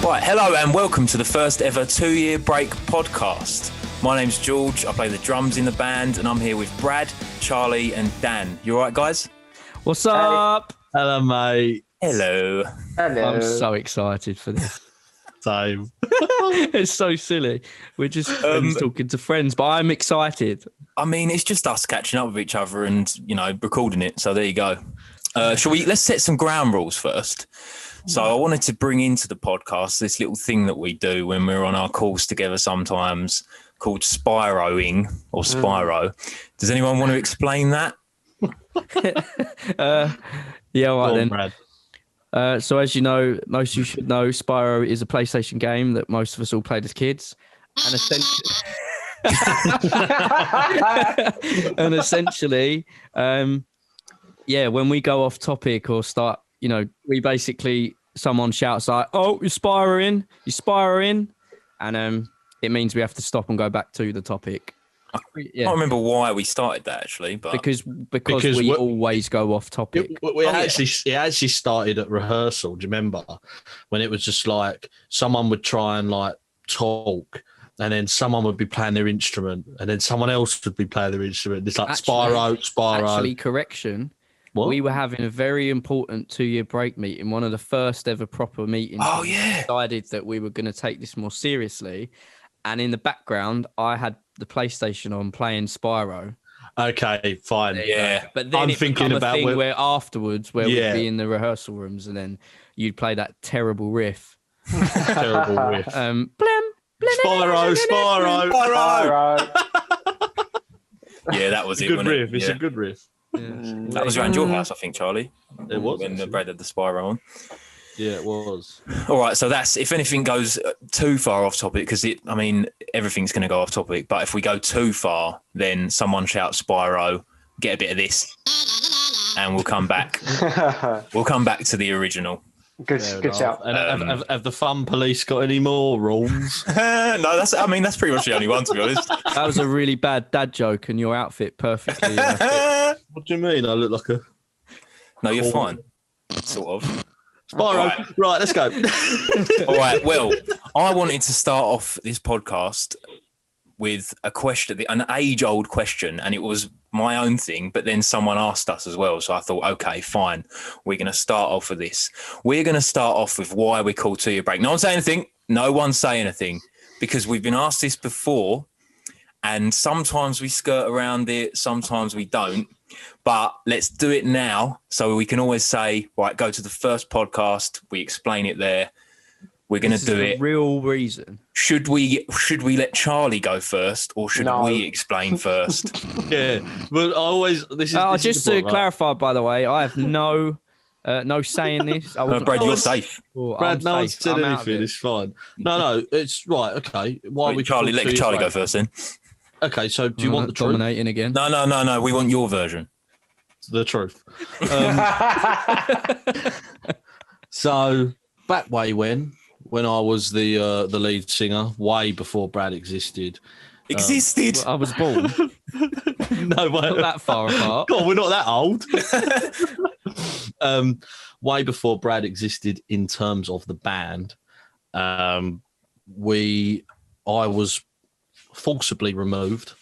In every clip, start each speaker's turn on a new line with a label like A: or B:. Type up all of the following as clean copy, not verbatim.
A: Right, hello and welcome to the first ever 2-year break podcast. My name's George, I play the drums in the band, and I'm here with Brad, Charlie and Dan. You alright, guys?
B: What's up?
C: Hello, mate.
A: Hello.
B: I'm so excited for this.
C: Same.
B: It's so silly. We're just friends talking to friends, but I'm excited.
A: I mean, it's just us catching up with each other and, recording it, so there you go. Let's set some ground rules first. So I wanted to bring into the podcast this little thing that we do when we're on our calls together sometimes called Spyroing or Spyro. Does anyone want to explain that?
B: Yeah, all right then.
C: Brad.
B: So as you know, most of you should know, Spyro is a PlayStation game that most of us all played as kids. And essentially, when we go off topic or start, we basically, someone shouts like, "Oh, you're spyroing," and it means we have to stop and go back to the topic.
A: I can't remember why we started that actually, but
B: because we always go off topic.
C: It actually started at rehearsal. Do you remember when it was just like someone would try and like talk, and then someone would be playing their instrument, and then someone else would be playing their instrument. It's like Spyro.
B: Actually, correction.
C: What?
B: We were having a very important 2-year break meeting, one of the first ever proper meetings.
A: Oh, yeah.
B: We decided that we were going to take this more seriously. And in the background, I had the PlayStation on playing Spyro.
C: Okay, fine.
A: Yeah.
B: But then
C: I'm
B: it
C: thinking
B: became a
C: about
B: thing
C: where-
B: where afterwards, where we'd be in the rehearsal rooms and then you'd play that terrible riff.
C: Terrible riff.
B: Blim,
C: Spyro.
A: yeah, that was it.
C: Good
A: wasn't
C: riff.
A: it?
C: It's
A: Yeah.
C: a good riff.
A: That was around your house, I think, Charlie.
C: It was,
A: when
C: actually.
A: Brad had the Spyro on.
C: Yeah, it was.
A: All right, so that's if anything goes too far off topic, because everything's going to go off topic. But if we go too far, then someone shouts Spyro, get a bit of this, and we'll come back. We'll come back to the original.
D: Good shout.
C: And have the fun police got any more rules?
A: No, that's pretty much the only one, to be honest.
B: That was a really bad dad joke, and your outfit perfectly.
C: What do you mean? I look like a
A: No, you're fine. Sort of.
C: Spyro. Right, let's go.
A: All right. Well, I wanted to start off this podcast with a question, an age-old question, and it was my own thing, but then someone asked us as well. So I thought, okay, fine. We're going to start off with this. We're going to start off with why we're called 2-year break. No one say anything. No one say anything, because we've been asked this before, and sometimes we skirt around it, sometimes we don't. But let's do it now, so we can always say, right, go to the first podcast. We explain it there. We're going to do it.
B: Real reason.
A: Should we let Charlie go first, or should we explain first?
C: Yeah, but this is
B: just to clarify, by the way, I have no say in this.
A: Brad, you're safe.
C: Brad, no one said anything. It's fine. No, it's right. Okay, why
A: Wait, Charlie? Let Charlie go first, then.
C: Okay, so do you want the truth?
B: Dominating again?
A: No. We want your version.
C: The truth. So back way when I was the lead singer, way before Brad existed.
A: Existed.
B: I was born.
C: No,
B: Not that far apart.
C: God, we're not that old. Way before Brad existed in terms of the band, I was forcibly removed.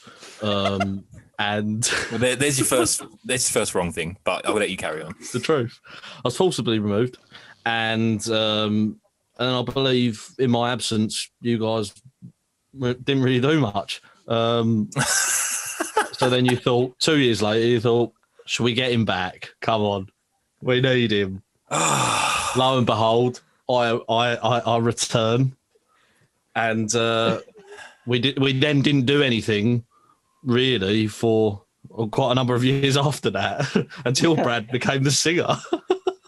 C: And
A: Well, there's your first wrong thing, but I'll let you carry on.
C: It's the truth. I was forcibly removed, and I believe in my absence, you guys didn't really do much. So then you thought, 2 years later, should we get him back? Come on, we need him. Lo and behold, I return, and we then didn't do anything really for quite a number of years after that until Brad became the singer.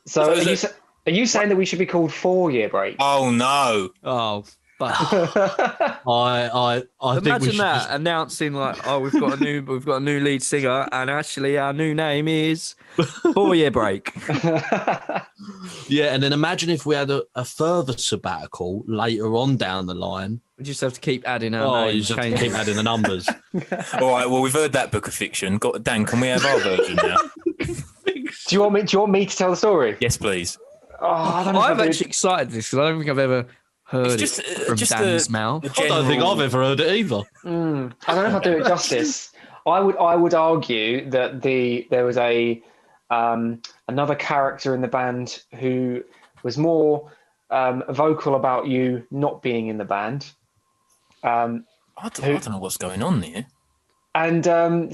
D: So are you saying that we should be called 4-year break?
A: Oh no!
B: Oh, but
C: I think we
B: imagine
C: should
B: that announcing like, oh, we've got a new lead singer, and actually our new name is 4-year break.
C: Yeah, and then imagine if we had a further sabbatical later on down the line.
B: We just have to keep adding our names.
C: You just have to keep adding the numbers.
A: All right. Well, we've heard that book of fiction. Dan, can we have our version now?
D: Do you want me to tell the story?
A: Yes, please.
D: Oh, I don't know
B: I'm actually excited for this because I don't think I've ever heard
A: It's
B: it from
A: just
B: Dan's mouth.
A: the
C: I don't think
A: general-
C: I've ever heard it either.
D: I don't know if I do it justice. I would argue that there was another character in the band who was more vocal about you not being in the band.
A: I don't know what's going on there.
D: And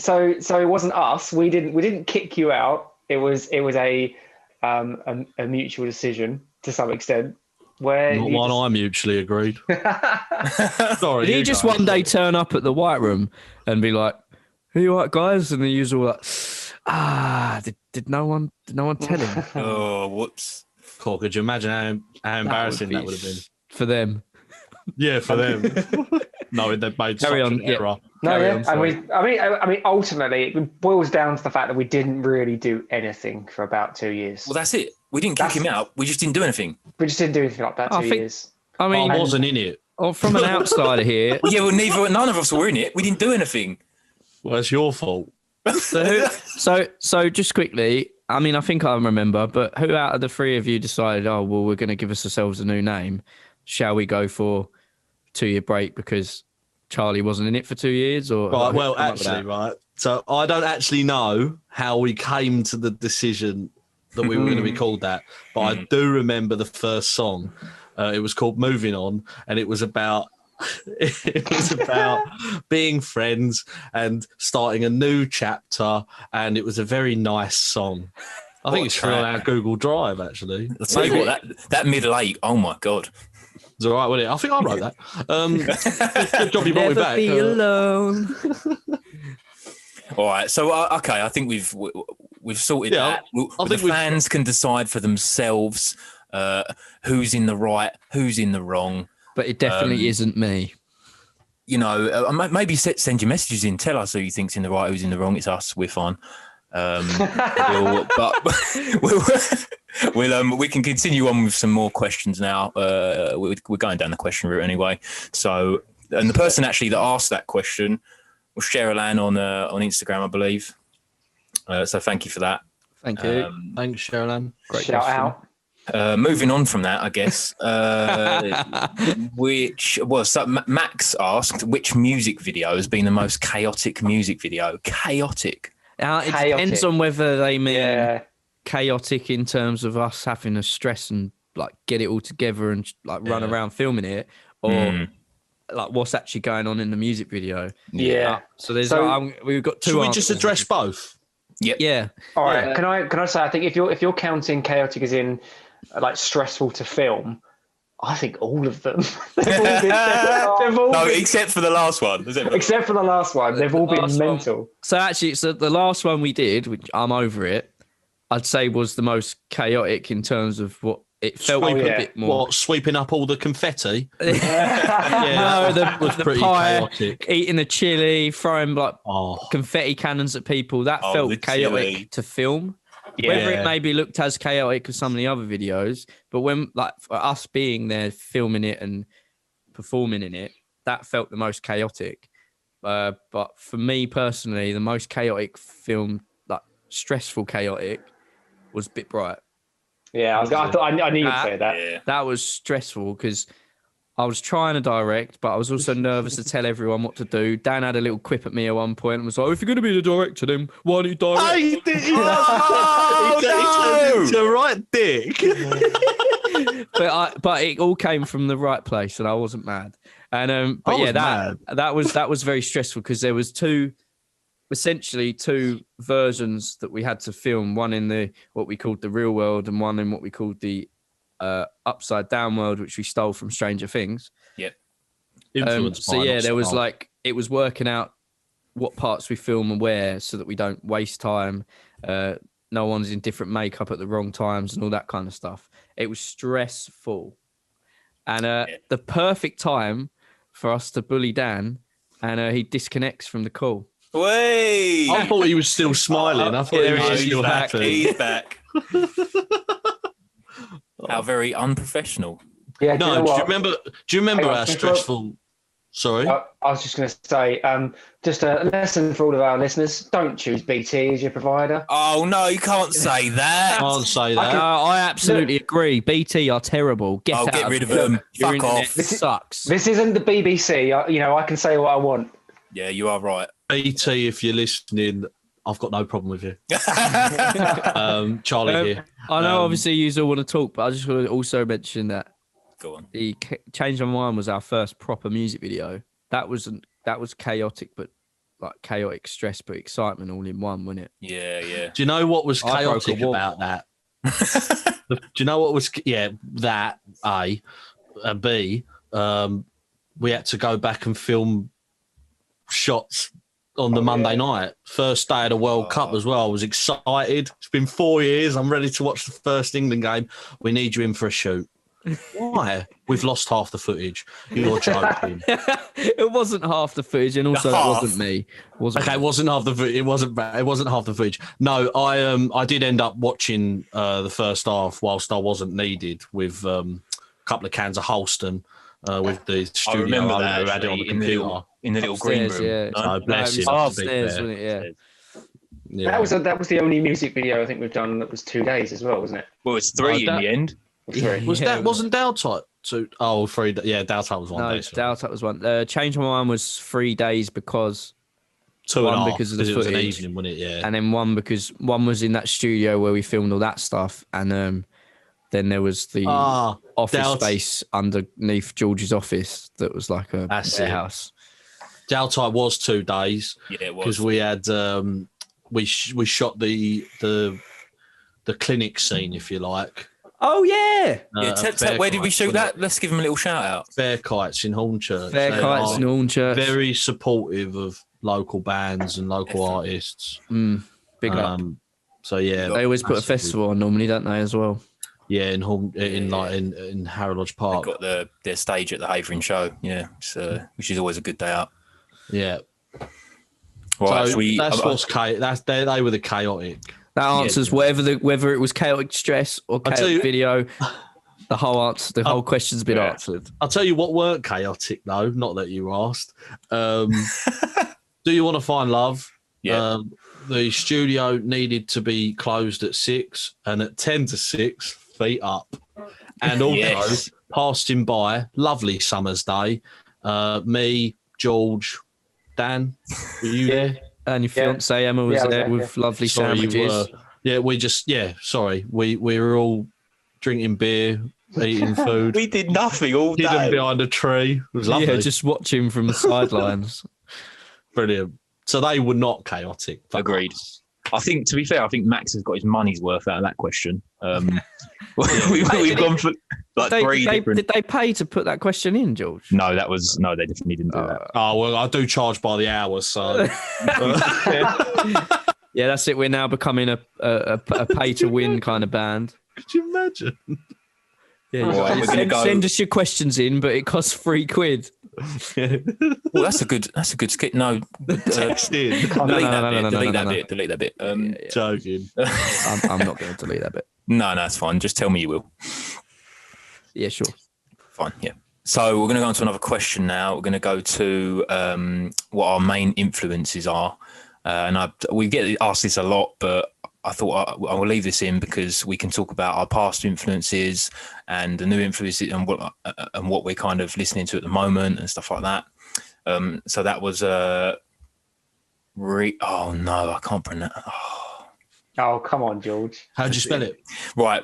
D: so it wasn't us. We didn't kick you out. It was a mutual decision to some extent. Where
C: Not one I mutually agreed. Sorry.
B: Did he
C: you
B: just
C: guys.
B: one day turn up at the White Room and be like, "Who you right, guys?" And the usual like, did no one tell him?
A: Oh, whoops.
C: Cool. Could you imagine how embarrassing that would have been?
B: For them.
C: Yeah, for them. No, they've made
B: Carry
C: such
B: on,
C: an error.
D: No,
B: Carry
D: yeah.
B: on, sorry.
D: I mean, ultimately, it boils down to the fact that we didn't really do anything for about 2 years.
A: Well, that's it. We didn't kick him out. We just didn't do anything.
D: We just didn't do anything like that
B: I
D: 2
B: think-
D: years.
B: I mean,
C: I wasn't in it.
B: from an outsider here.
A: Well, yeah, well, none of us were in it. We didn't do anything.
C: Well, it's your fault.
B: So just quickly, I mean, I think I remember, but who out of the three of you decided, oh, well, we're going to give ourselves a new name? Shall we go for 2-year break because Charlie wasn't in it for 2 years? Or
C: Right,
B: who
C: well,
B: came up with
C: actually,
B: that?
C: right. So I don't actually know how we came to the decision that we were going to be called that, but I do remember the first song. It was called "Moving On," and it was about being friends and starting a new chapter, and it was a very nice song. I think it's still on our Google Drive, actually.
A: I'll tell you what, that middle eight, oh my God.
C: It's all right, wasn't it? I think I wrote that. Good job you brought me
B: Never
C: back.
B: be alone.
A: All right. So, okay, I think we've sorted
C: Yeah,
A: that.
C: I
A: The
C: think we've-
A: fans can decide for themselves who's in the right, who's in the wrong.
B: But it definitely isn't me.
A: You know, maybe send your messages in. Tell us who you think's in the right, who's in the wrong. It's us. We're fine. We can continue on with some more questions now. We're going down the question route anyway. So, and the person actually that asked that question was Cheryl Ann on Instagram, I believe. So thank you for that.
B: Thank you.
C: Thanks, Sherilyn.
B: Great
D: Shout
B: question.
D: out.
A: Moving on from that, I guess. Max asked which music video has been the most chaotic music video. Chaotic.
B: It
D: Chaotic.
B: depends on whether they mean
D: Yeah.
B: chaotic in terms of us having to stress and like get it all together and like run around filming it, or like what's actually going on in the music video.
D: Yeah.
B: So there's
D: So-
B: we've got two.
C: Should we just
B: answers.
C: address both?
A: Yep.
B: Yeah.
D: All right. Can I say? I think if you're counting chaotic as in like stressful to film, I think all of them. they've all
A: No,
D: been,
A: except for the last one.
D: except for the last one, they've all been
B: last one.
D: mental.
B: So actually, the last one we did, which I'm over it, I'd say was the most chaotic in terms of what it felt
C: Sweep
B: a
D: yeah.
B: bit more.
C: What, sweeping up all the confetti?
B: No,
C: that was
B: the
C: pretty
B: pie,
C: chaotic.
B: eating the chili, throwing like
C: Oh,
B: confetti cannons at people. That
A: Oh,
B: felt
A: the
B: chaotic
A: chili.
B: to film.
D: Yeah.
B: Whether it maybe looked as chaotic as some of the other videos, but when like for us being there, filming it and performing in it, that felt the most chaotic. But for me personally, the most chaotic film, like stressful chaotic, was Bit Bright.
D: Yeah, I thought I knew you'd say that.
A: Yeah.
B: That was stressful because I was trying to direct, but I was also nervous to tell everyone what to do. Dan had a little quip at me at one point and was like, "If you're going to be the director, then why don't you direct?"
C: he did.
A: Oh,
C: He's a right dick.
B: but it all came from the right place, and I wasn't mad. And but
C: I
B: yeah,
C: was mad.
B: that was very stressful because there was essentially two versions that we had to film. One in the what we called the real world, and one in what we called the upside down world, which we stole from Stranger Things.
C: Influenced
B: So
C: by,
B: yeah,
C: not
B: there was
C: style.
B: like it was working out what parts we film and where, so that we don't waste time. No one's in different makeup at the wrong times and all that kind of stuff. It was stressful, and the perfect time for us to bully Dan, and he disconnects from the call.
A: Way.
C: I thought he was still smiling. I thought
B: there
C: he
B: he
C: was
B: is,
C: still
B: he's back.
C: happy.
A: He's back. How very unprofessional.
D: Yeah,
C: No, do you remember
D: Hang on,
C: how
D: before-
C: stressful? Sorry.
D: I was just going to say, just a lesson for all of our listeners: don't choose BT as your provider.
A: Oh no, you can't say that.
C: Can't say that.
B: I absolutely agree. BT are terrible.
A: I'll get
B: out
A: rid of
B: it.
A: them.
B: Your
A: Fuck
B: internet
A: off.
B: sucks.
D: This isn't the BBC. I can say what I want.
A: Yeah, you are right.
C: BT, if you're listening, I've got no problem with you. Charlie here.
B: I know, obviously, you all want to talk, but I just want to also mention that
A: Go on.
B: the Change My Mind was our first proper music video. That was chaotic, but like chaotic stress, but excitement all in one, wasn't it?
A: Yeah, yeah.
C: Do you know what was
B: I broke a
C: chaotic
B: wall.
C: about that? Do you know what was that A and B? We had to go back and film shots on the Monday night, first day of the World Cup as well. I was excited. It's been 4 years. I'm ready to watch the first England game. We need you in for a shoot. Why? We've lost half the footage. You're joking.
B: It wasn't half the footage, and also it wasn't me.
C: Okay, it wasn't half the footage. It wasn't half the footage. No, I did end up watching the first half whilst I wasn't needed with a couple of cans of Holston with the studio
A: remember that,
C: owner who had it on the computer.
A: in the little green
B: Upstairs,
A: room.
B: yeah.
A: No?
C: So bless
B: it was
C: him.
B: upstairs, wasn't it? Yeah.
C: Yeah.
D: That was the only music video I think we've done that was 2 days as well, wasn't it?
A: Well, it's 3 in the end.
D: Or three?
C: Wasn't Dowtight two? Oh, 3. Yeah, Dowtight was 1
B: No,
C: day. sorry.
B: Doubt was one. Change My Mind was 3 days because,
C: 2.5
B: one, because of the
C: it was an
B: footage.
C: evening, wasn't it? Yeah.
B: and then one because one was in that studio where we filmed all that stuff, and then there was the office
C: Doubt-
B: space underneath George's office that was like a
C: That's it.
B: warehouse.
C: Dowtight was 2 days
A: Yeah, it was.
C: because we had we shot the clinic scene, if you like.
B: Oh yeah,
A: Yeah, where did we shoot that? Let's give him a little shout out.
C: Fair Kites in Hornchurch.
B: Fair
C: They
B: Kites
C: are
B: in Hornchurch.
C: Very supportive of local bands and local artists.
B: Big up.
C: So yeah,
B: They always put a
C: massively.
B: festival on normally, don't they, as well?
C: Yeah, in Harrow Lodge
A: They've
C: Park.
A: got their stage at the Havering show. Yeah, which is always a good day out.
C: Yeah.
A: Right,
C: So that's what's chaotic. They were the chaotic.
B: That answers whether it was chaotic stress or
C: tell
B: chaotic
C: you-
B: video. The whole question's been answered.
C: I'll tell you what weren't chaotic though. Not that you asked. Do you want to find love?
A: Yeah.
C: The studio needed to be closed at 6, and at 10 to 6, feet up. And also
A: Yes.
C: passing by, lovely summer's day. Me, George, Dan, were you there?
B: And your fiance Emma was
D: Yeah, I was
B: there
D: there,
B: with lovely
C: Sorry, you
B: sandwiches.
C: were. Yeah, sorry. We were all drinking beer, eating food,
A: We did nothing all
C: hidden
A: day.
C: behind a tree. It was lovely.
B: Yeah, just watching from the sidelines.
C: Brilliant. So they were not chaotic.
A: Agreed. I think, to be fair, Max has got his money's worth out of that question. We've gone for like three different.
B: Did they pay to put that question in, George?
A: No, they definitely didn't do that.
C: Oh, well, I do charge by the hour, so.
B: Yeah, that's it. We're now becoming a pay to win kind of band.
C: Could you imagine?
B: Yeah,
A: Right, we're gonna go-
B: send us your questions in, but it costs £3.
A: Well, that's a good skit. No,
C: Text in.
A: delete that bit.
C: Joking.
B: I'm not going to delete that bit.
A: No, it's fine. Just tell me you will.
B: Yeah, sure.
A: Fine, yeah. So we're going to go on to another question now. We're going to go to what our main influences are. And we get asked this a lot, but I thought I will leave this in because we can talk about our past influences and the new influences and what we're kind of listening to at the moment and stuff like that. So that was oh no, I can't pronounce.
D: Oh, come on, George.
C: How'd you spell it?
A: Right,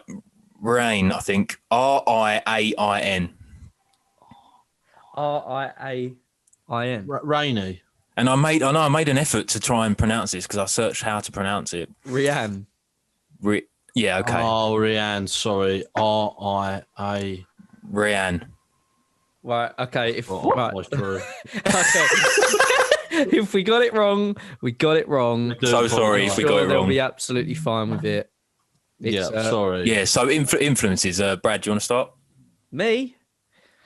A: Rain, I think Rain.
B: RIAIN.
C: Rainy.
A: And I made an effort to try and pronounce this because I searched how to pronounce it.
B: Rianne.
A: Yeah, okay.
C: Oh, Rianne, sorry. RIA.
A: Rianne.
B: Right. Okay.
C: Right.
B: Okay. If we got it wrong, we got it wrong.
A: So sorry if we got it
B: They'll
A: wrong.
B: be absolutely fine with it.
C: Yeah,
B: It's,
C: sorry.
A: Yeah, so influences. Brad, do you want to start?
B: Me?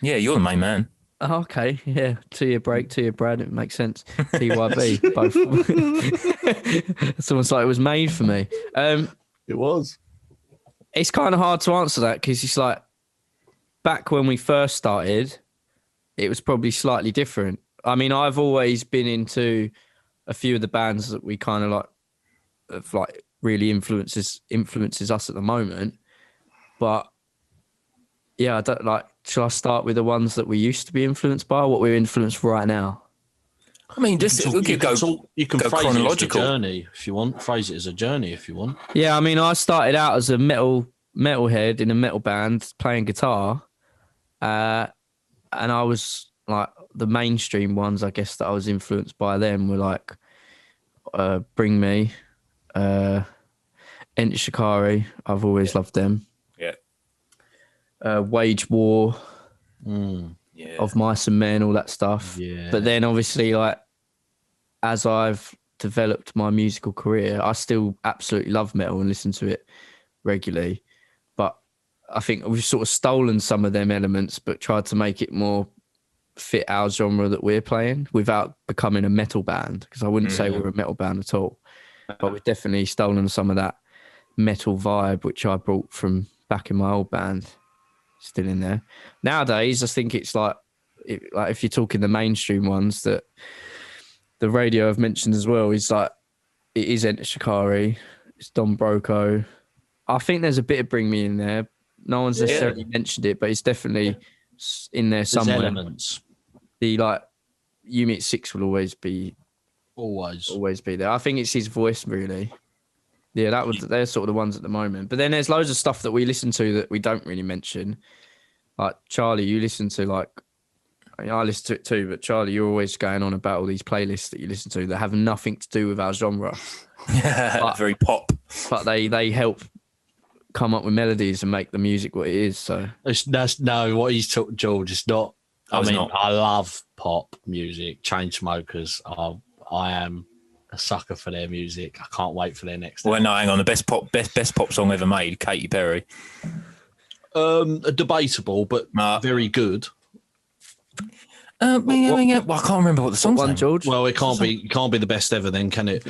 A: Yeah, you're the main man.
B: Oh, okay. Yeah. 2 year break, 2 year Brad. It makes sense. TYB. Both. It's almost like it was made for me.
C: It was.
B: It's kind of hard to answer that because it's like back when we first started, it was probably slightly different. I mean, I've always been into a few of the bands that we kind of like, of like really influences us at the moment. But yeah, I don't like. Shall I start with the ones that we used to be influenced by, or what we're influenced right now?
A: I mean, just we could go.
C: You can
A: go
C: phrase
A: chronological.
C: it as a journey if you want. Phrase it as a journey if you want.
B: Yeah, I mean, I started out as a metalhead in a metal band playing guitar, and I was like the mainstream ones. I guess that I was influenced by them were like Bring Me, Enter Shikari. I've always loved them.
A: Yeah.
B: Wage War,
A: Yeah.
B: Of Mice and Men, all that stuff.
C: Yeah.
B: But then obviously, like, as I've developed my musical career, I still absolutely love metal and listen to it regularly. But I think we've sort of stolen some of them elements, but tried to make it more fit our genre that we're playing without becoming a metal band. Because I wouldn't say we're a metal band at all. But we've definitely stolen some of that metal vibe, which I brought from back in my old band. Still in there. Nowadays, I think it's like if you're talking the mainstream ones that the radio I've mentioned as well, is like it is Enter Shikari, it's Don Broco. I think there's a bit of Bring Me in there. No one's necessarily mentioned it, but it's definitely in there somewhere.
C: There's elements.
B: The like Unit 6 will always be there. I think it's his voice really. Yeah, they're sort of the ones at the moment. But then there's loads of stuff that we listen to that we don't really mention. Like Charlie, you listen to like, I listen to it too, but Charlie, you're always going on about all these playlists that you listen to that have nothing to do with our genre.
A: Yeah, very pop.
B: But they help come up with melodies and make the music what it is. So
C: What he's talking, George, is not. I love pop music. Chainsmokers. I am a sucker for their music. I can't wait for their next.
A: Well, no, hang on. The best pop song ever made, Katy Perry.
C: Debatable, but very good.
A: Well, I can't remember what the song's name.
B: George.
C: Well, it can't be the best ever, then, can it?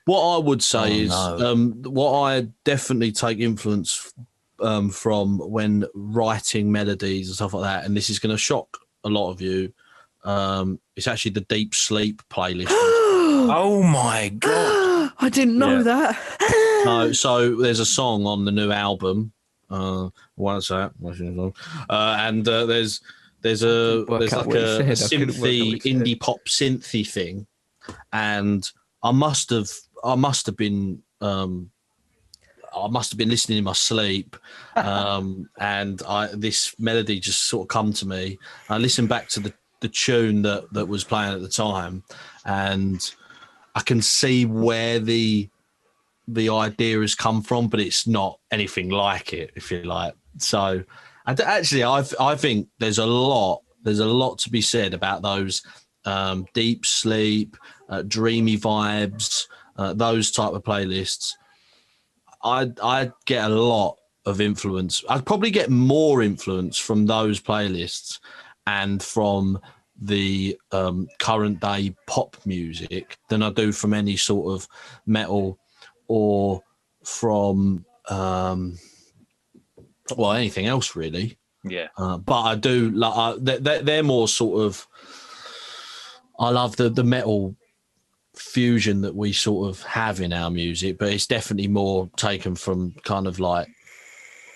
C: What I would say what I definitely take influence from when writing melodies and stuff like that, and this is going to shock a lot of you. It's actually the Deep Sleep playlist.
A: Oh my god!
B: I didn't know that.
C: No, so there's a song on the new album. What's that? And there's like a synthy indie pop synthy thing, and I must have been listening in my sleep, and this melody just sort of come to me. I listened back to the tune that was playing at the time, and I can see where the idea has come from, but it's not anything like it, if you like. So, actually, I think there's a lot to be said about those deep sleep, dreamy vibes, those type of playlists. I get a lot of influence. I'd probably get more influence from those playlists and from the current day pop music than I do from any sort of metal or from anything else really.
A: Yeah.
C: But I do like they're more sort of. I love the metal fusion that we sort of have in our music, but it's definitely more taken from kind of like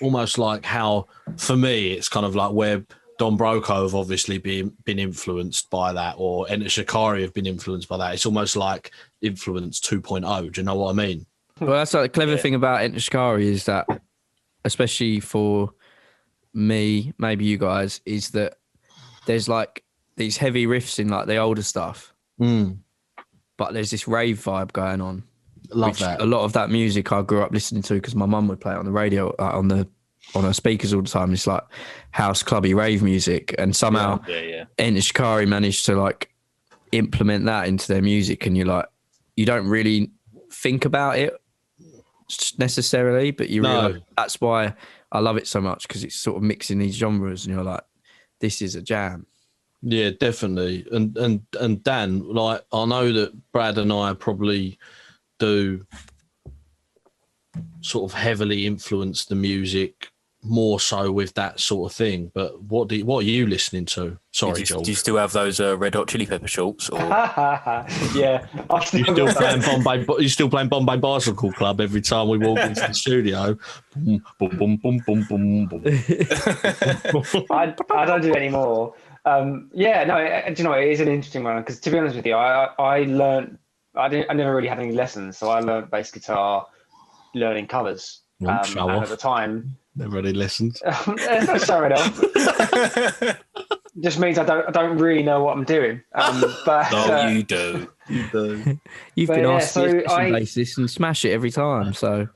C: almost like how for me it's kind of like where Don Broco have obviously been influenced by that, or Enter Shikari have been influenced by that. It's almost like influence 2.0. Do you know what I mean?
B: Well, that's like the clever thing about Enter Shikari is that, especially for me, maybe you guys, is that there's like these heavy riffs in like the older stuff, but there's this rave vibe going on.
C: Love that.
B: A lot of that music I grew up listening to because my mum would play it on the radio, on her speakers all the time. It's like house clubby rave music, and somehow Enter Shikari managed to like implement that into their music, and you don't really think about it necessarily, but you realize that's why I love it so much, because it's sort of mixing these genres, and you're like, this is a jam.
C: Yeah, definitely. And Dan, like, I know that Brad and I probably do sort of heavily influence the music more so with that sort of thing. But what are you listening to? Sorry,
A: do
C: George.
A: you still have those Red Hot Chili Pepper shorts? Or?
D: Yeah,
C: You still playing Bombay Bicycle Club every time we walk into the studio? Boom, boom, boom, boom, boom, boom, boom.
D: I don't do it anymore. Yeah, no, do you know, it is an interesting one because, to be honest with you, I learned. I never really had any lessons, so I learned bass guitar learning covers. And at the time,
C: never really listened.
D: There's no showing off. Just means I don't really know what I'm doing. But
A: no, you do.
C: You do.
B: You've been asked
D: so
B: to bassist and smash it every time. So,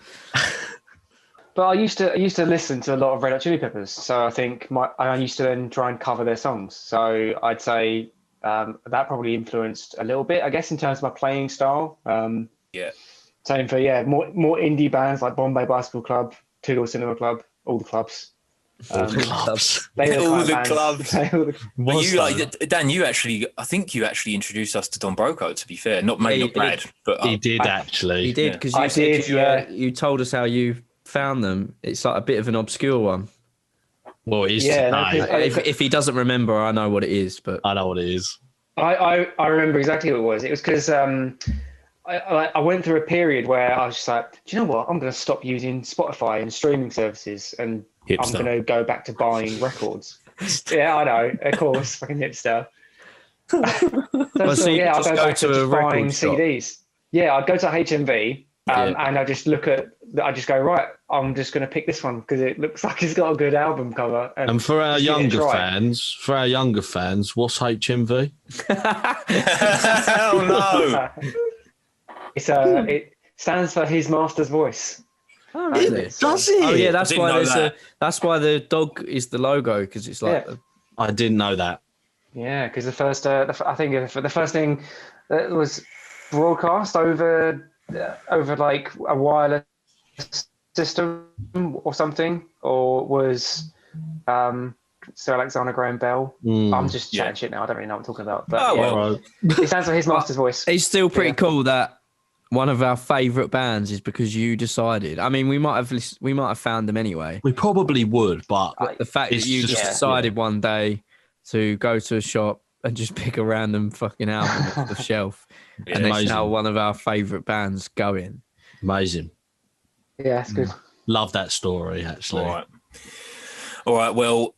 D: but I used to listen to a lot of Red Hot Chili Peppers. So I think I used to then try and cover their songs. So I'd say that probably influenced a little bit, I guess, in terms of my playing style.
A: Yeah.
D: Same for more indie bands like Bombay Bicycle Club, Two Door Cinema Club, all the clubs.
C: All the clubs.
A: All the clubs.
C: But
A: you I think you actually introduced us to Don Broco, to be fair. Not Brad, but
C: he did actually.
B: He did, because you told us how you found them. It's like a bit of an obscure one.
C: Well, it is.
B: If he doesn't remember, I know what it is. But
C: I know what it is.
D: I remember exactly what it was. It was because I went through a period where I was just like, do you know what? I'm going to stop using Spotify and streaming services, and I'm going to go back to buying records. Yeah, I know, of course, fucking hipster. I'll go back to a buying CDs. Yeah, I'd go to HMV and I just go, right, I'm just going to pick this one because it looks like it's got a good album cover.
C: And for our younger fans, what's HMV?
A: Oh no.
D: It stands for His Master's Voice.
B: Oh, really?
C: Does it?
B: Oh, yeah. That's why the dog is the logo, because it's like.
D: Yeah.
C: I didn't know that.
D: Yeah, because the first thing that was broadcast over like a wireless system or something, or was Sir Alexander Graham Bell. I'm just chatting shit now. I don't really know what I'm talking about. But it stands for His Master's Voice.
B: It's still pretty cool that one of our favourite bands is because you decided. I mean, we might have found them anyway.
C: We probably would, but
B: the fact that you just decided one day to go to a shop and just pick a random fucking album off the shelf, and it's now one of our favourite bands going.
C: Amazing.
D: Yeah, it's good.
C: Love that story, actually.
A: All right. Well,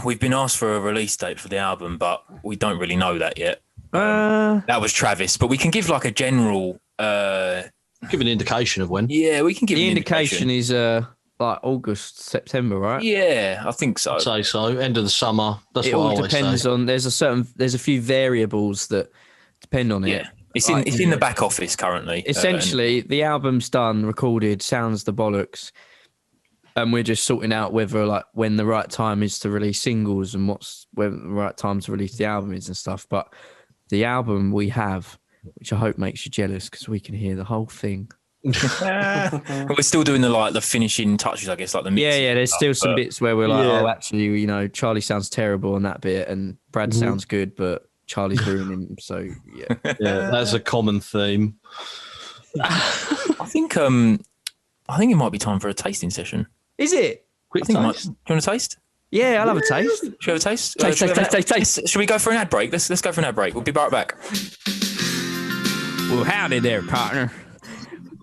A: we've been asked for a release date for the album, but we don't really know that yet. That was Travis, but we can give like a general.
C: Give an indication of when.
A: Yeah, we can give
B: the indication is like August, September, right?
A: Yeah, I think so.
C: I'd say so. End of the summer. That's
B: it
C: what I
B: all
C: always
B: depends
C: say.
B: on. There's a few variables that depend on it.
A: Yeah, it's in the back office currently.
B: Essentially, the album's done, recorded, sounds the bollocks, and we're just sorting out whether when the right time is to release singles and when the right time to release the album is and stuff. But the album we have, which I hope makes you jealous because we can hear the whole thing.
A: But we're still doing the finishing touches, I guess, like the mixing.
B: Yeah. There's still some bits where we're like, oh, actually, Charlie sounds terrible on that bit, and Brad sounds good, but Charlie's ruining him. So yeah,
C: that's a common theme.
A: I think it might be time for a tasting session.
B: Is it?
A: Quick taste. Do you want a taste?
B: Yeah, I'll have a taste.
A: Should we have a taste?
B: Taste.
A: Should we go for an ad break? Let's go for an ad break. We'll be right back.
E: Well, howdy there, partner.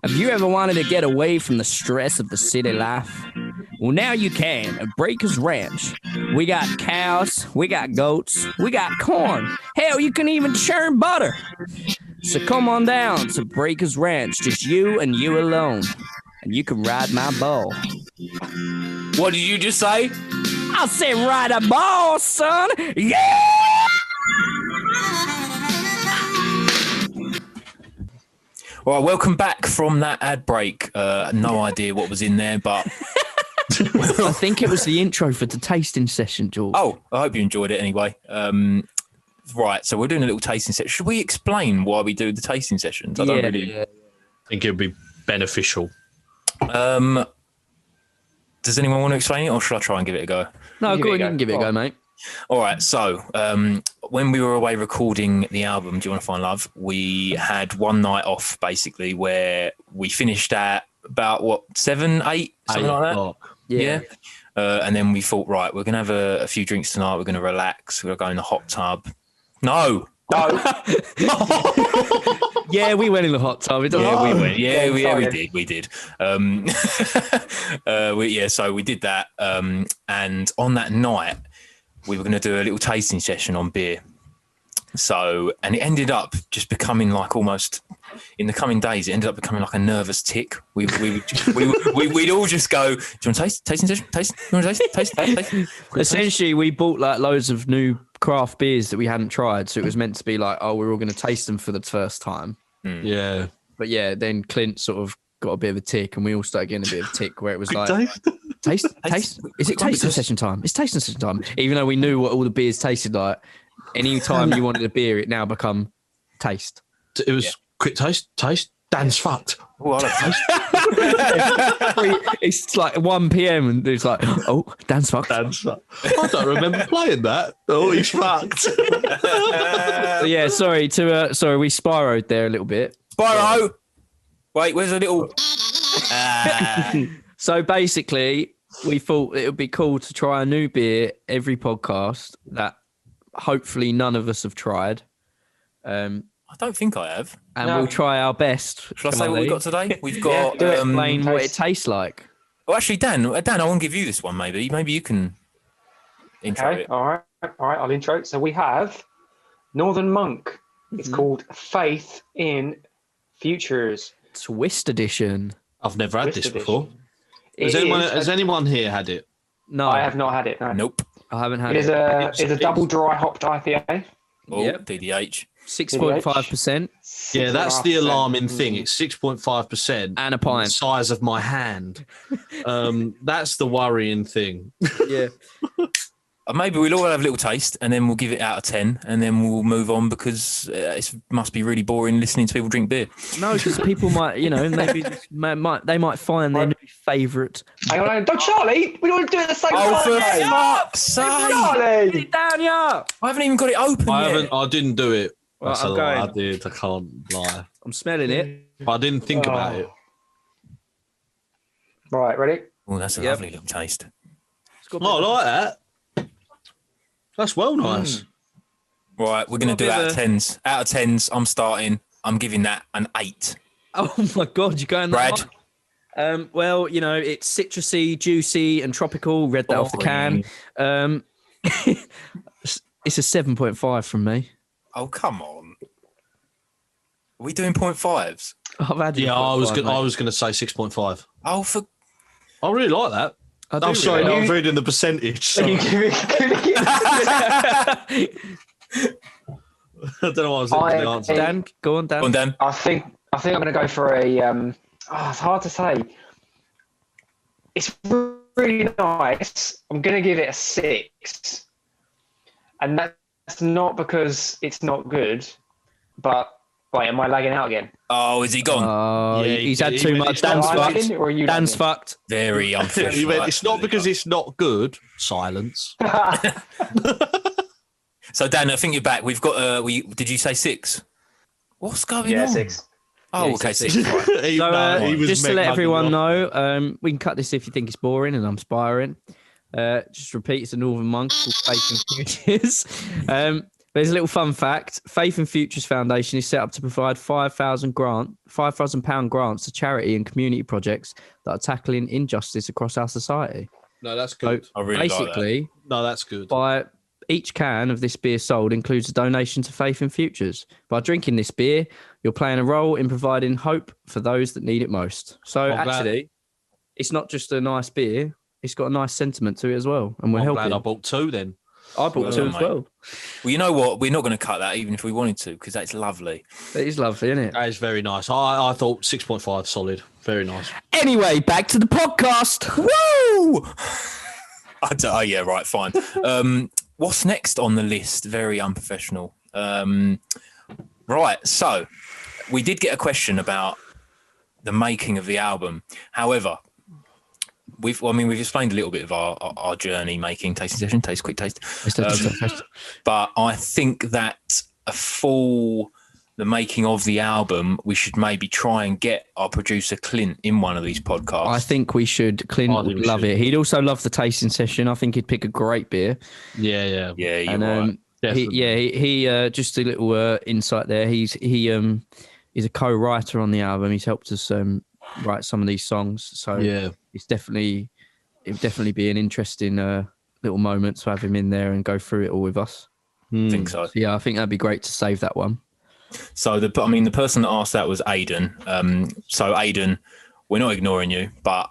E: Have you ever wanted to get away from the stress of the city life? Well, now you can at Breaker's Ranch. We got cows, we got goats, we got corn. Hell, you can even churn butter. So come on down to Breaker's Ranch, just you and you alone. And you can ride my bull.
A: What did you just say?
E: I said ride a ball, son. Yeah!
A: All right, welcome back from that ad break. No idea what was in there, but
B: I think it was the intro for the tasting session, George.
A: Oh, I hope you enjoyed it anyway. Right, so we're doing a little tasting session. Should we explain why we do the tasting sessions? I
C: think it would be beneficial.
A: Does anyone want to explain it, or should I try and give it a go?
B: No, go on, you can give it a go, mate.
A: All right, so when we were away recording the album, Do You Want to Find Love, we had one night off, basically, where we finished at about, 7, 8, something like that?
B: Yeah.
A: And then we thought, right, we're gonna have a few drinks tonight. We're gonna relax. We're gonna go in the hot tub. No.
B: Yeah, we went in the hot tub.
A: Yeah, we went. Yeah, we
D: sorry.
A: did. So we did that. And on that night, we were going to do a little tasting session on beer. So, and it ended up just becoming like almost in the coming days. It ended up becoming like a nervous tick. We'd all just go, "Do you want to tasting session? Taste? You want to taste?
B: Essentially, we bought like loads of new craft beers that we hadn't tried. So it was meant to be like, oh, we're all going to taste them for the first time.
C: Yeah.
B: But yeah, then Clint sort of got a bit of a tick, and we all started getting a bit of a tick where it was like, taste. Is it tasting session time? It's tasting session time. Even though we knew what all the beers tasted like, any time you wanted a beer, it now become taste.
C: It was quick taste. Dan's fucked.
A: Oh, I like taste.
B: It's like 1 p.m. and it's like, oh, Dan's fucked.
C: I don't remember playing that. Oh, he's fucked.
B: So yeah, sorry, we Spyro'd there a little bit.
A: Spyro. Wait, where's a little?
B: So basically, we thought it would be cool to try a new beer every podcast that hopefully none of us have tried.
A: I don't think I have.
B: And we'll try our best.
A: Shall I say what we've got today? We've got.
B: Explain what it tastes like.
A: Well, actually, Dan, I want to give you this one. Maybe you can intro it.
D: All right. I'll intro it. So we have Northern Monk. It's called Faith in Futures.
B: Twist edition.
C: I've never had this before.
D: Edition.
C: Has anyone here had it?
B: No,
D: I have not had it. No.
A: Nope.
B: I haven't had
D: It
B: it.
D: is a double dry hopped IPA.
A: Oh,
B: Yep.
A: DDH.
B: 6.5%
C: Yeah, that's the alarming thing. It's 6.5%
B: and a
C: the
B: pint.
C: size of my hand. That's the worrying thing.
B: Yeah.
A: Maybe we'll all have a little taste, and then we'll give it out of 10, and then we'll move on because it must be really boring listening to people drink beer.
B: No, because people might, maybe they might find their new favourite.
D: Hang on, don't Charlie. We don't do it at the same time.
A: Oh, for
D: mate.
A: fuck's sake!
D: Charlie.
B: Get it down, yeah.
A: I haven't even got it open yet.
C: I didn't do it.
B: Well,
C: That's a
B: I'm
C: lie.
B: going.
C: I did. I can't lie.
B: I'm smelling it.
C: But I didn't think about it.
D: Right, ready?
A: Oh, that's a lovely little taste.
B: It's got
C: Oh, I like that. That's well nice.
A: Right, we're going to do out of 10s. Out of 10s, I'm starting. I'm giving that an 8.
B: Oh my God, you're going
A: Brad?
B: that high? Well, it's citrusy, juicy, and tropical. Read that off the can. It's a 7.5 from me.
A: Oh, come on. Are we doing 0.5s?
B: I've had
C: Yeah, I was
B: 0.5,
C: going to say 6.5.
A: Oh, for...
C: I really like that.
B: mate. I
C: I'm
B: do
C: sorry,
B: really
C: no,
B: like
C: I'm reading the percentage.
D: Are you
C: Sorry. I don't know what I was looking at the answer.
B: it. Dan, go on, Dan.
A: Go on, Dan.
D: I think I'm going to go for a. It's hard to say. It's really nice. I'm going to give it a 6, and that's not because it's not good, but wait, am I lagging out again?
A: Oh, is he gone?
B: Oh,
C: Yeah,
B: he's had
C: he
B: too
C: went-
B: much.
C: it's not
B: Dan's
D: Am I
B: fucked.
D: lagging, or are you
B: Dan's
D: lagging?
B: fucked.
A: Very
C: He
A: unprofessional.
C: went, it's not
A: actually,
C: because it's not good. Silence.
A: So, Dan, I think you're back. We've got... did you say 6? What's going
D: Yeah,
A: on?
D: 6.
A: Oh,
B: Yeah,
A: okay,
B: he said
A: 6. Right.
C: He-
B: So,
C: no, he was
B: just to
C: Meg
B: let
C: mugging
B: everyone
C: off.
B: know, we can cut this if you think it's boring and I'm spiring. Just repeat, it's a Northern Monk called Faith in Futures. There's a little fun fact. Faith in Futures Foundation is set up to provide £5,000 grants to charity and community projects that are tackling injustice across our society.
C: No, that's
B: So
C: good.
A: I really like that.
B: basically,
C: No, that's good.
B: by each can of this beer sold includes a donation to Faith in Futures. By drinking this beer, you're playing a role in providing hope for those that need it most. So
C: I'm glad-
B: actually, it's not just a nice beer; it's got a nice sentiment to it as well, and we're
C: I'm
B: helping.
C: glad I bought 2 then.
B: I bought
A: Well
B: 2
A: done,
B: as
A: mate.
B: well.
A: Well, you know what? We're not going to cut that even if we wanted to because that's lovely.
B: It is lovely, isn't it?
C: That is very nice. I thought 6.5 solid. Very nice.
B: Anyway, back to the podcast.
A: Woo! Oh, yeah, right, fine. What's next on the list? Very unprofessional. Right, so we did get a question about the making of the album. However, we've explained a little bit of our journey making tasting session, quick taste. But I think that a full the making of the album, we should maybe try and get our producer Clint in one of these podcasts.
B: I think we should. Clint would love it. He'd also love the tasting session. I think he'd pick a great beer.
C: Yeah.
A: Yeah, you're
B: And
A: right.
B: he just a little insight there. He's a co-writer on the album. He's helped us write some of these songs. So
C: Yeah.
B: it would definitely be an interesting little moment to have him in there and go through it all with us.
A: I think so.
B: So yeah, I think that'd be great to save that one.
A: So the person that asked that was Aidan. So Aidan, we're not ignoring you, but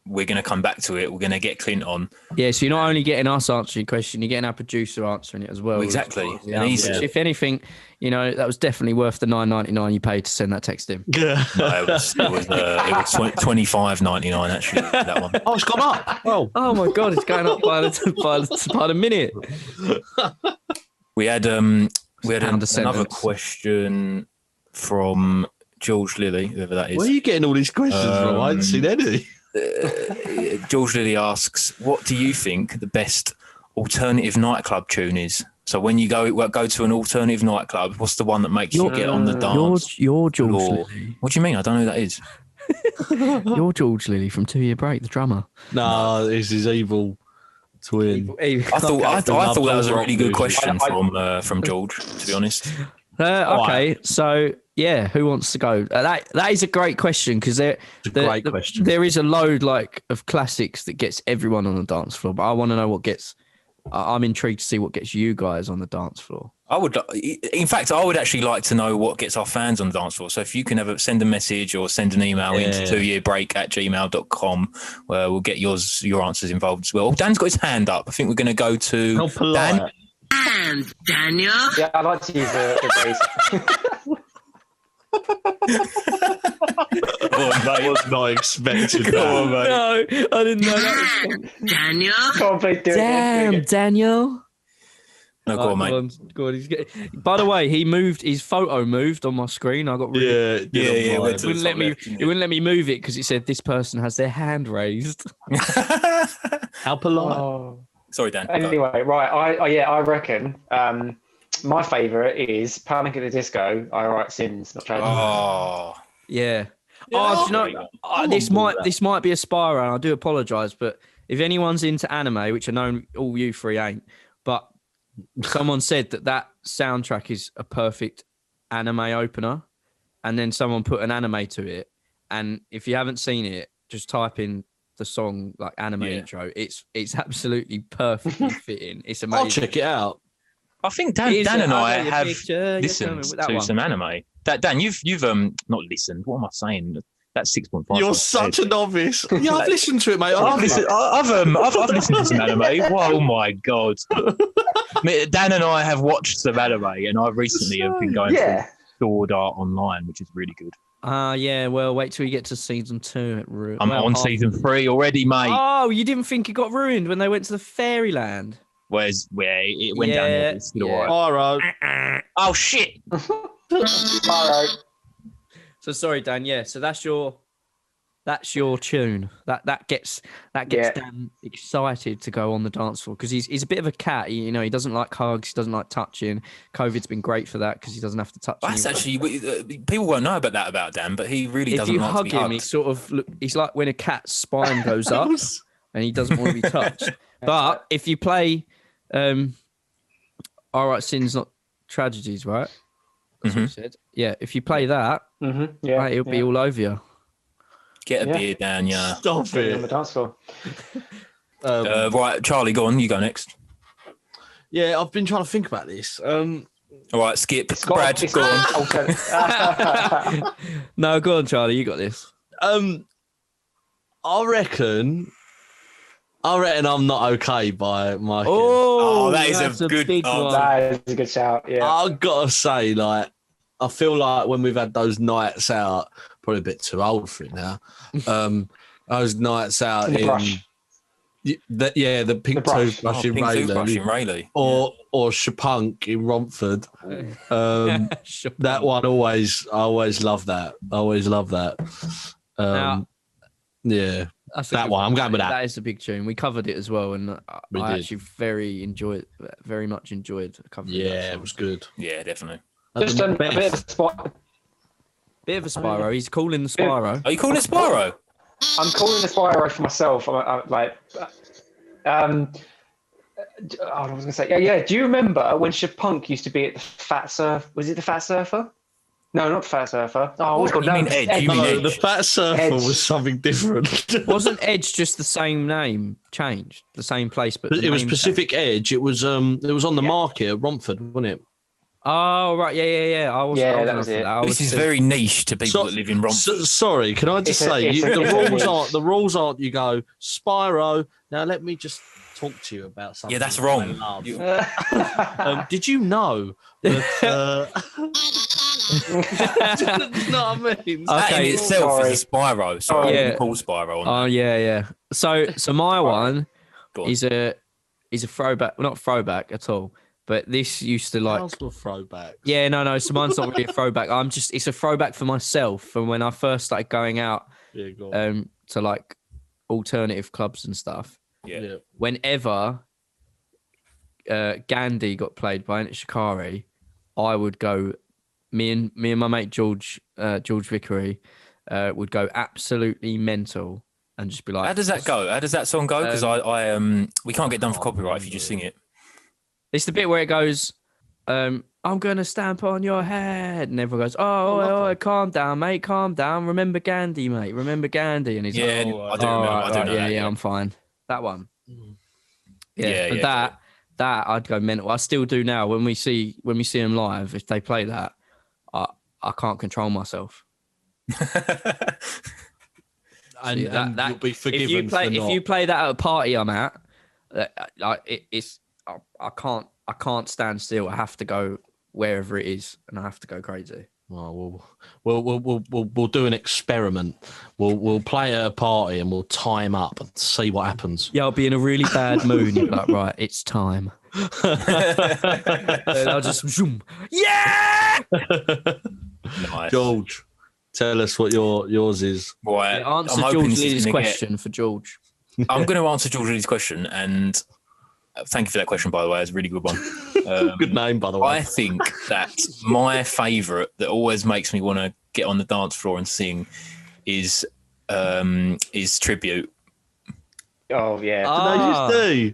A: we're going to come back to it. We're going to get Clint on.
B: Yeah, so you're not only getting us answering your question, you're getting our producer answering it as well.
A: Exactly.
B: Yeah. If anything, that was definitely worth the $9.99 you paid to send that text in.
C: Yeah.
A: No, it was $25.99 actually. That one.
C: Oh, it's gone up.
B: Oh my God, it's going up by the minute.
A: We had another question from George Lilly, whoever that is.
C: Where are you getting all these questions from? I haven't seen any.
A: George Lilly asks, "What do you think the best alternative nightclub tune is?" So when you go to an alternative nightclub, what's the one that makes you get on the dance?
B: You're George
A: floor?
B: Lilly.
A: What do you mean? I don't know who that is.
B: You're George Lilly from 2 Year Break, the drummer.
C: No, it's his evil twin.
A: I thought that was a really good question from George, to be honest.
B: Okay, so yeah, who wants to go? That is a great question because
C: great question.
B: There is a load of classics that gets everyone on the dance floor, but I want to know what gets. I'm intrigued to see what gets you guys on the dance floor. I would
A: actually like to know what gets our fans on the dance floor. So if you can ever send a message or send an email into 2yearbreak@gmail.com, where we'll get your answers involved as well. Dan's got his hand up. I think we're going to go to Dan.
F: And Daniel.
D: Yeah, I'd like to use the bass.
C: I was not expecting that.
B: No, I didn't know that.
F: Daniel.
D: Come on, please do it.
B: Damn, Daniel.
A: No, go on, mate.
B: Go on. By the way, his photo moved on my screen. I got really
A: Yeah.
B: It wouldn't let me move it because it said this person has their hand raised.
C: How polite.
D: Oh.
A: Sorry, Dan.
D: Anyway, right. I reckon my favourite is Panic at the Disco. I write sins, not tragedies.
A: Oh,
B: yeah.
C: Yeah,
B: Do you know, this might be a Spyro, and I do apologise, but if anyone's into anime, which I know all you three ain't, but someone said that soundtrack is a perfect anime opener, and then someone put an anime to it, and if you haven't seen it, just type in the song like anime intro. It's absolutely perfectly fitting. It's amazing.
C: I'll check it out.
A: I think Dan and I have listened to some anime. Dan, you've not listened. What am I saying? That's 6.5.
C: You're such a novice. Yeah, I've listened to it, mate.
A: I've listened to some anime. Oh my god! Dan and I have watched some anime, and I recently have been going through Sword Art Online, which is really good.
B: Yeah. Well, wait till we get to season 2.
A: I'm on season 3 already, mate.
B: Oh, you didn't think it got ruined when they went to the fairyland?
A: Where it went down there? It's still all right. Oh shit!
D: All right.
B: So sorry, Dan. Yeah. So that's your tune. That gets Dan excited to go on the dance floor because he's a bit of a cat. He doesn't like hugs. He doesn't like touching. COVID's been great for that because he doesn't have to touch.
A: That's actually people won't know about Dan, but he really doesn't like to be hugged. If you hug
B: him, he's like when a cat's spine goes up and he doesn't want to be touched. But if you play, all right, sins not tragedies, right? That's what you said. Yeah, if you play that, it'll be all over you.
A: Get a beer down, yeah.
C: Stop it.
D: On the dance floor.
A: Right, Charlie, go on. You go next.
C: Yeah, I've been trying to think about this.
A: All right, Skip. Brad, go on.
B: No, go on, Charlie. You got this.
C: I reckon I'm not okay by Mike.
A: Oh, that is a good
B: big
A: one.
D: That is a good shout. Yeah.
C: I've got to say, I feel like when we've had those nights out, probably a bit too old for it now. Those nights out
D: the
C: pink toothbrush in
A: Rayleigh,
C: or Shapunk in Romford. That one I always love that. That one. I'm going with that.
B: That is a big tune. We covered it as well, and I actually very much enjoyed covering it.
C: Yeah, it was good.
A: Yeah, definitely.
D: Just a bit of a spot.
B: Bit of a Spyro. He's calling the Spyro.
A: Are you calling it Spyro?
D: I'm calling the Spyro for myself. I was going to say, yeah. Do you remember when Shapunk used to be at the Fat Surf? Was it the Fat Surfer? No, not the Fat Surfer. Oh, what's it called?
A: You mean Edge? You mean
C: No,
A: Edge?
C: the Fat Surfer
D: Edge.
C: was something different.
B: Wasn't Edge just the same name changed? The same place, but
C: It was
B: name
C: Pacific Edge. It was on the market at Romford, wasn't it?
B: Oh right, yeah. I was.
D: Yeah, that was it.
A: This is very niche to people that live in Romford.
C: Sorry, can I just say the rules aren't you go Spyro. Now let me just talk to you about something.
A: Yeah, that's wrong.
C: I love. Did you know that? You know what I mean?
A: That in
B: Okay,
A: itself is a Spyro. Sorry,
B: Yeah.
A: yeah. Call Spyro on
B: Oh
A: that.
B: yeah. So my one
A: Go on.
B: is a throwback, well, not throwback at all. But this used to like.
C: How's the throwbacks?
B: Yeah, no. So mine's not really a throwback. It's a throwback for myself from when I first started going out
C: Yeah, go on.
B: to like alternative clubs and stuff.
A: Yeah.
B: Whenever Gandhi got played by Anish Shikari, I would go. Me and my mate George Vickery would go absolutely mental and just be like,
A: How does that go? How does that song go? Because we can't get done for copyright if you just sing it.
B: It's the bit where it goes, I'm gonna stamp on your head, and everyone goes, oh, calm down, mate, calm down. Remember Gandhi, mate. Remember Gandhi, and he's
A: Yeah,
B: like,
A: I do remember. I do know that,
B: yeah, I'm fine. That one.
A: Yeah,
B: but
A: yeah,
B: that I'd go mental. I still do now when we see them live. If they play that, I can't control myself.
C: And
B: that
C: you'll be forgiven
B: if you play
C: for not.
B: if you play that at a party I'm at, I can't stand still. I have to go wherever it is, and I have to go crazy.
C: Well, we'll do an experiment. We'll play at a party and we'll time up and see what happens.
B: Yeah, I'll be in a really bad mood. You're like, right, it's time. And I'll just zoom. Yeah.
A: Nice.
C: George, tell us what yours is.
A: Right.
B: Answer
A: I'm hoping
B: George
A: this is
B: Lee's
A: gonna
B: question for George.
A: I'm going to answer George Lee's question, and thank you for that question, by the way. It's a really good one.
C: Good name, by the way.
A: I think that my favourite that always makes me want to get on the dance floor and sing is Tribute.
D: Oh yeah.
B: Ah.
C: They just do.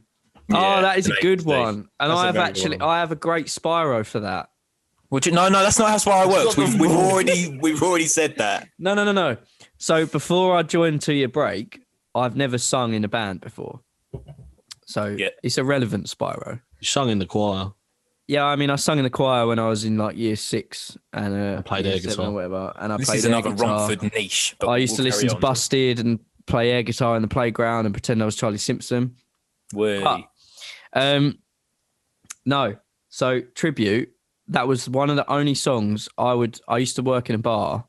B: Oh,
A: Yeah,
B: that is a
A: Tenacious
B: good
A: D.
B: one. And
C: That's a
B: I
C: very good one.
B: have a great Spyro for that.
A: No, that's not how Spyro works. We've already said that.
B: No. So before I joined 2 Year Break, I've never sung in a band before. So
A: Yeah.
B: it's a relevant Spyro.
C: You sung in the choir.
B: Yeah, I mean, I sung in the choir when I was in like year 6 and
C: I played
B: year
C: air
B: 7
C: guitar.
B: or whatever. And I
A: This
B: played
A: is
B: air
A: another
B: guitar.
A: Romford niche. But
B: I used to
A: we'll
B: listen
A: carry
B: to
A: on.
B: Busted and play air guitar in the playground and pretend I was Charlie Simpson.
A: Word.
B: No. So Tribute, that was one of the only songs I used to work in a bar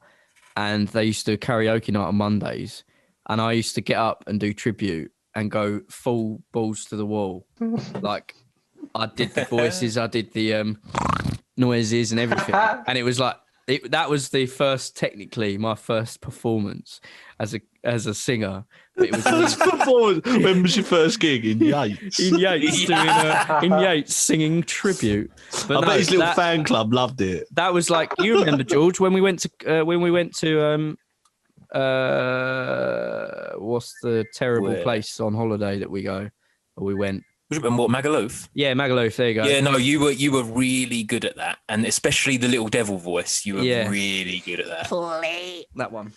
B: and they used to karaoke night on Mondays. And I used to get up and do Tribute and go full balls to the wall. Like I did the voices, I did the noises and everything. And it was like, that was technically my first performance as a singer. But it was
C: First performance. When was your first gig? In Yates.
B: in Yates in Yates singing Tribute. But
C: I
B: no,
C: bet his little
B: that,
C: fan club loved it.
B: that was like, you remember George when we went to what's the terrible
A: Where?
B: place on holiday that we go? Or we went.
A: And what, Magaluf?
B: Yeah, Magaluf. There you go.
A: Yeah, no, you were really good at that, and especially the little devil voice. You were
B: Yeah.
A: really good at that.
F: Play,
B: That one.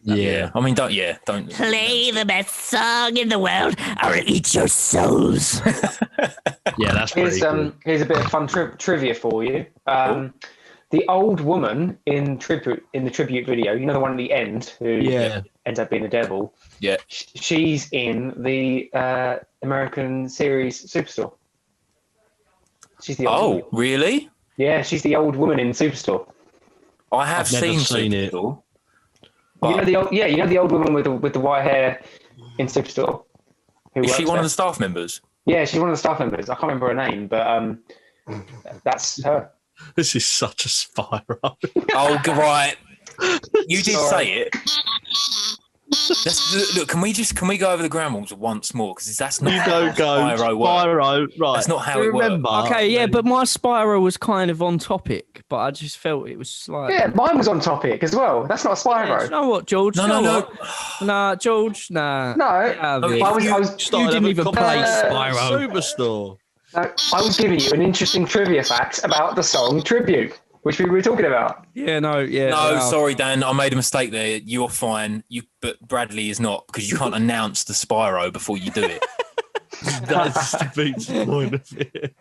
A: Yeah, I mean, don't.
F: play the best song in the world, or eat your souls.
C: Yeah, that's pretty good.
D: Here's a bit of fun trivia for you. The old woman in the tribute video, you know, the one at the end who ends up being the devil.
A: Yeah.
D: She's in the American series Superstore. She's the old woman.
A: Really?
D: Yeah, she's the old woman in Superstore.
A: I have
C: I've never seen it.
A: Superstore,
D: You know the old woman with the white hair in Superstore.
A: Is she
D: works
A: one
D: there?
A: of the staff members?
D: Yeah, she's one of the staff members. I can't remember her name, but that's her.
C: This is such a Spyro.
A: Oh, right. You did
D: Sorry.
A: say it. Look, can we go over the ground rules once more? Because that's not how
C: Spyro, right.
A: That's not how it
C: remember.
A: works.
B: Okay, yeah, but my Spyro was kind of on topic, but I just felt it was slightly.
D: Yeah, mine was on topic as well. That's not a
B: Yeah,
D: Spyro.
B: you know what, George?
A: No.
B: Nah, George, nah.
D: No,
B: Yeah,
D: I was
B: you didn't even play Spyro.
C: Superstore.
D: no, I was giving you an interesting trivia fact about the song Tribute, which we were talking about.
B: Yeah, no.
A: No, sorry, Dan. I made a mistake there. You're fine. But Bradley is not, because you can't announce the Spyro before you do it.
C: That's defeats the point of it.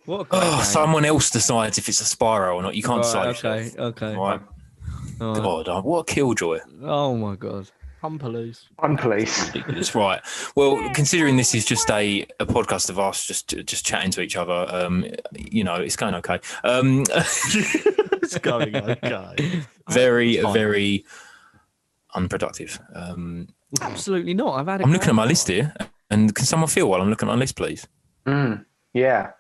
B: What a great game.
A: Someone else decides if it's a Spyro or not. You can't decide.
B: Okay.
A: Right.
B: All right.
A: God, what a killjoy.
B: Oh my God.
C: Unpolice.
A: Ridiculous, right? Well, considering this is just a podcast of us just chatting to each other, it's going okay.
C: It's going okay.
A: Very unproductive.
B: Absolutely not. I've had.
A: I'm looking at my list here, and can someone feel while I'm looking at my list, please?
D: Yeah.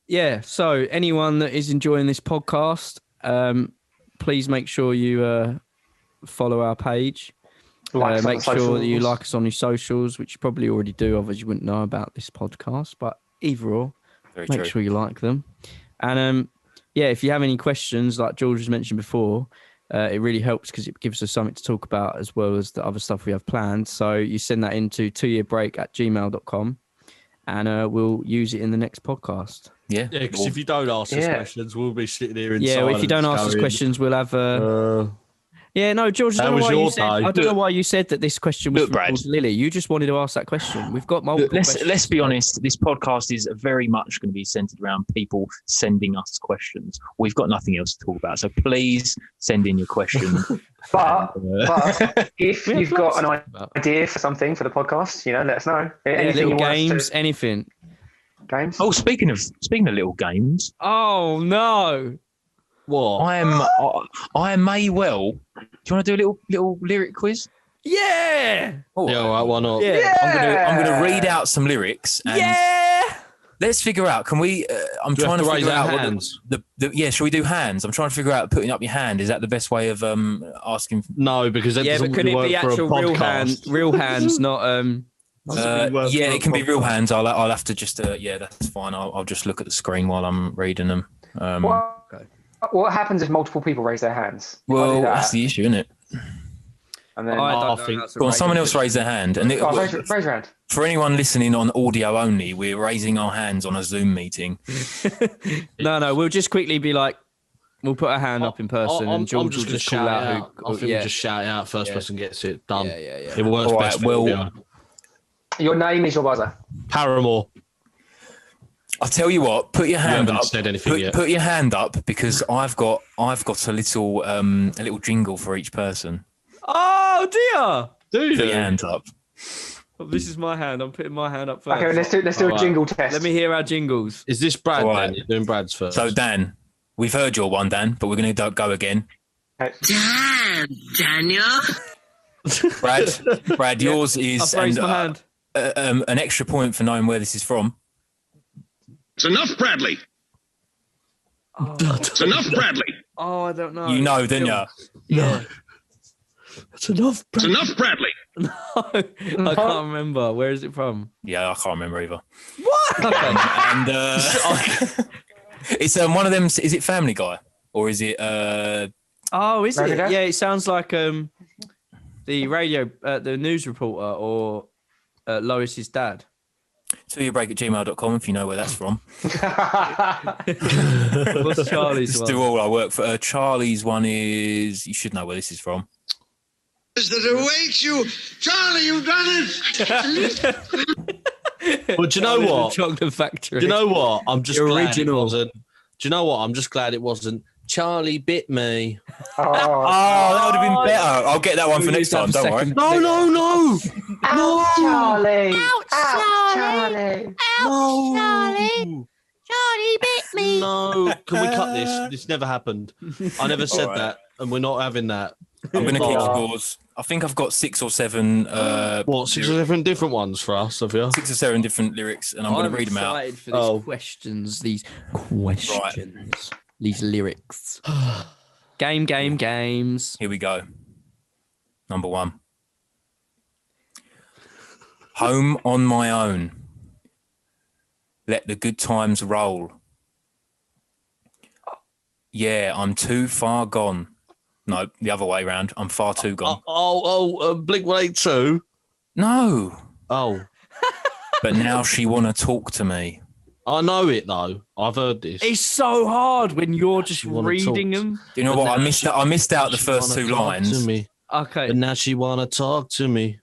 B: Yeah. So anyone that is enjoying this podcast, please make sure you follow our page. Make sure that you like us on your socials, which you probably already do, otherwise you wouldn't know about this podcast. But either or, make sure you like them. And if you have any questions, like George has mentioned before, it really helps because it gives us something to talk about as well as the other stuff we have planned. So you send that into 2yearbreak@gmail.com and we'll use it in the next podcast.
A: Yeah,
C: because if you don't ask us questions, we'll be sitting here in
B: silence.
C: Yeah,
B: if you don't ask us questions, we'll have... Yeah, no, George, I don't know why you said that this question was from Lily. You just wanted to ask that question. We've got multiple questions.
A: Let's be honest. This podcast is very much going to be centered around people sending us questions. We've got nothing else to talk about. So please send in your question.
D: but if you've got an idea for something for the podcast, let us know.
B: Anything little games, anything.
D: Games?
A: Oh, speaking of little games.
B: Oh, no.
A: What? I may well. Do you want to do a little lyric quiz?
B: Yeah.
A: Oh,
C: yeah, all right, why not?
A: Yeah. I'm gonna read out some lyrics. And let's figure out. Can we? I'm trying to figure out
C: hands.
A: Shall we do hands? I'm trying to figure out putting up your hand. Is that the best way of asking?
C: No, because that doesn't
B: but could it
C: work
B: be
C: for
B: actual
C: a
B: real
C: podcast.
B: real hands, not
A: it can be real hands. I'll have to just that's fine. I'll just look at the screen while I'm reading them.
D: What happens if multiple people raise their hands?
A: Well, that's the issue, isn't it?
D: And then
A: go on, someone else raise their hand. And
D: raise your hand.
A: For anyone listening on audio only, we're raising our hands on a Zoom meeting.
B: No, we'll just quickly be like, we'll put our hand up in person, and George will just call out.
C: I think we'll just shout it out. First person gets it done.
B: Yeah.
C: It works best.
A: Well,
D: your name is your buzzer.
C: Paramore.
A: I'll tell you what. Put your hand up.
C: Said anything yet.
A: Put your hand up because I've got a little jingle for each person.
B: Oh dear!
A: Put your hand up.
B: Well, this is my hand. I'm putting my hand up first.
D: Okay, let's do a jingle test.
B: Let me hear our jingles.
C: Is this Brad? Right. You're doing Brad's first.
A: So Dan, we've heard your one, Dan, but we're going to go again.
F: Damn, Daniel.
A: Brad, yours is
B: I've raised my hand.
A: An extra point for knowing where this is from.
G: It's enough, Bradley. It's enough, Bradley.
B: Oh, I don't know.
A: You know, didn't you?
B: Yeah.
C: It's enough.
G: It's enough, Bradley.
B: No, I can't remember. Where is it from?
A: Yeah, I can't remember either.
B: What?
A: And it's one of them. Is it Family Guy or is it?
B: Oh, is it? Yeah, it sounds like the radio, the news reporter, or Lois's dad.
A: 2yearbreak@gmail.com if you know where that's from.
B: What's Charlie's
A: Just
B: one?
A: do all I work for. Charlie's one is. You should know where this is from.
G: That awaits you, Charlie. You've done it.
C: But do you know what?
B: Chocolate Factory.
C: Do you know what? I'm just glad
B: original.
C: it wasn't. Do you know what? I'm just glad it wasn't. Charlie bit me.
A: Oh, that would have been better. I'll get that one for next time. Don't worry.
C: No.
D: Ouch, Charlie.
F: Ouch, Charlie.
C: No.
F: Charlie. Charlie bit me.
C: No. Can we cut this? This never happened. I never said that, and we're not having that.
A: I'm going to keep scores. I think I've got 6 or 7.
C: 6 or 7 different ones for us, have you?
A: 6 or 7 different lyrics, and I'm going to read them out.
B: For these questions. Right. These lyrics. Games.
A: Here we go. Number 1. Home on my own. Let the good times roll. Yeah, I'm too far gone. No, the other way round. I'm far too gone.
C: Blink-182.
A: No.
C: Oh,
A: But now she want to talk to me.
C: I know it though. I've heard this.
B: It's so hard when you're just
C: You wanna
B: reading
C: talk.
B: them.
A: Do you know
C: But
A: what?
C: now
A: I missed out the
C: She
A: first
C: wanna
A: two
C: talk
A: lines.
C: To me,
B: Okay.
C: but now she wanna talk to me.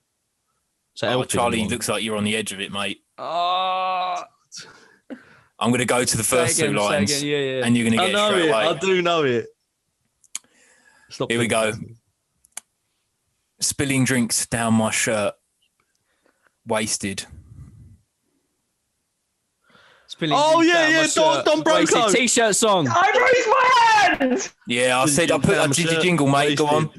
C: So
A: Oh,
C: help
A: Charlie,
C: anyone.
A: looks like you're on the edge of it, mate.
B: Oh,
A: I'm going to go to the first two lines,
B: Yeah.
A: and you're going to
C: I
A: get it
C: know
A: straight
C: it.
A: away.
C: I do know it. Stop
A: Here we go. Spilling drinks down my shirt. Wasted.
B: Spilling
C: Oh,
B: drinks
C: yeah,
B: down my
C: yeah,
B: shirt.
C: Don Broco.
B: Wasted T-shirt song.
D: I raised my hand.
A: Yeah, I said I did your jingle, mate. Go on.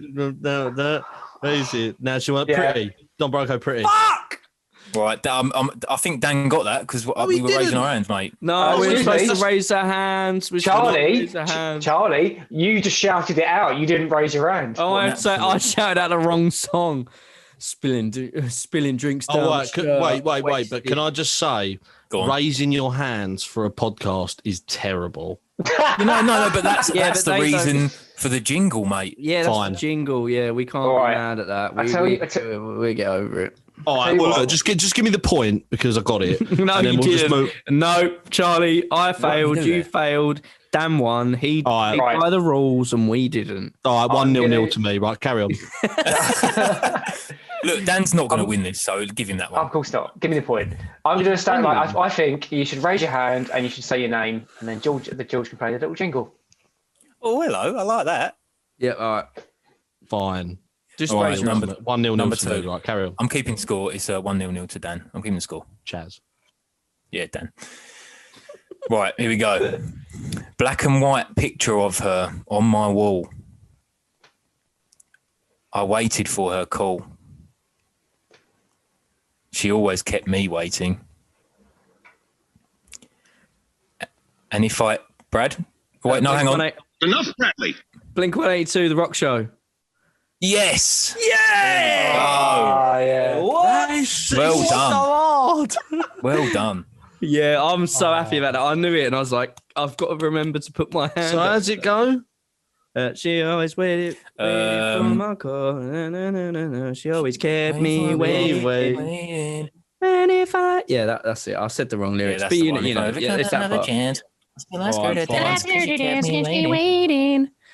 C: No. Where is it? Now she went
D: Yeah.
C: pretty. Don Broco pretty.
B: Fuck!
A: Right, I think Dan got that because
C: he
A: we were raising
C: didn't.
A: our hands, mate.
B: No, we're
D: excuse
B: supposed
D: me.
B: to raise our hands. We're supposed to
D: Charlie,
B: raise our hands.
D: Charlie, you just shouted it out. You didn't raise your hand.
B: Oh,
A: What an
B: I shouted out the wrong song. Spilling drinks down.
C: Oh,
B: my
C: right.
B: shirt.
C: Wait. But can I just say,
A: Go on.
C: raising your hands for a podcast is terrible.
A: No, but that's
B: Yeah,
A: that's
B: but
A: the
B: they don't-
A: reason for the jingle, mate.
B: Yeah, that's
C: Fine.
B: the jingle. Yeah, we can't
D: All
B: be
D: right.
B: mad at that.
D: I tell
B: We get over it.
C: All right.
D: Tell you
C: Well,
D: what.
C: look, just give me the point because I got it.
B: No,
C: and then
B: you
C: we'll just
B: didn't.
C: move.
B: No, Charlie, I failed.
A: do
B: You
A: that?
B: failed. Dan won. He
C: All right.
B: played
D: Right.
B: by the rules, and we didn't.
C: All right,
D: I'm
C: 1-0
D: gonna-
C: to me. Right, carry on.
A: Look, Dan's not going to win this, so give him that one.
D: Of course not. Give me the point. I'm going to start. Like, I think you should raise your hand and you should say your name, and then George can play the little jingle.
A: Oh, hello, I like that.
B: Yeah, all right.
C: Fine.
B: Just
A: All
B: raise
A: right,
B: your
A: number-
B: hand.
C: 1-0
A: Number
C: to me.
A: two.
C: Right, carry on.
A: I'm keeping score. It's 1-0 to Dan. I'm keeping the score.
C: Chaz.
A: Yeah, Dan. Right, here we go. Black and white picture of her on my wall. I waited for her call. She always kept me waiting. And if I... Brad? Wait, no, hang on.
G: Enough, Bradley.
B: Blink-182, The Rock Show.
A: Yes!
B: Yeah!
A: Oh,
D: Yeah.
A: well done. Well done.
B: Yeah, I'm so happy about that. I knew it, and I was like, I've got to remember to put my hand
C: So
B: up.
C: how's it go?
B: She always waited for my call. Na, na, na, na, na. She always kept me waiting. And if I... Yeah, that's it. I said the wrong lyrics.
A: that's
B: but
A: the
B: you know,
A: one.
B: you know,
A: If I
B: yeah, it's that part.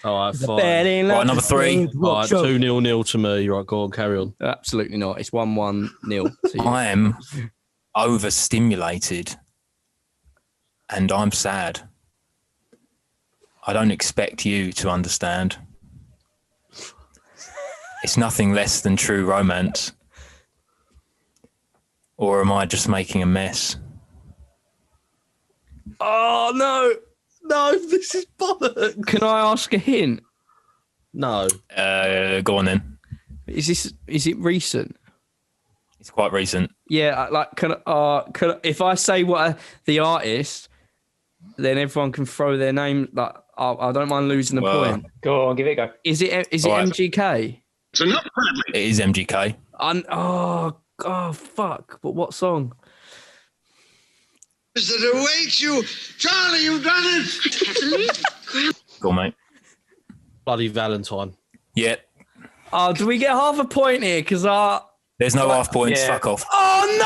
C: All right, fine.
A: Right, number three.
C: All right, 2-0 to me. Right, go on, carry on.
B: Absolutely not. It's 1-1 nil.
A: I am overstimulated and I'm sad. I don't expect you to understand. It's nothing less than true romance. Or am I just making a mess?
C: Oh, no. No, this is bollocks.
B: Can I ask a hint?
C: No.
A: Go on then.
B: Is it recent?
A: It's quite recent.
B: Yeah, like can if I say the artist, then everyone can throw their name. Like I don't mind losing the
A: Well,
B: point.
D: Go on, give it a go.
B: Is it
A: all right.
B: MGK?
G: It's enough, Bradley.
A: It is MGK.
B: Oh fuck! But what song?
G: That awaits you. Charlie, you've done it.
A: Go on, mate.
C: Bloody Valentine.
A: Yeah.
B: Oh, do we get half a point here? Because
A: There's no half points.
D: Yeah.
A: Fuck off.
B: oh no!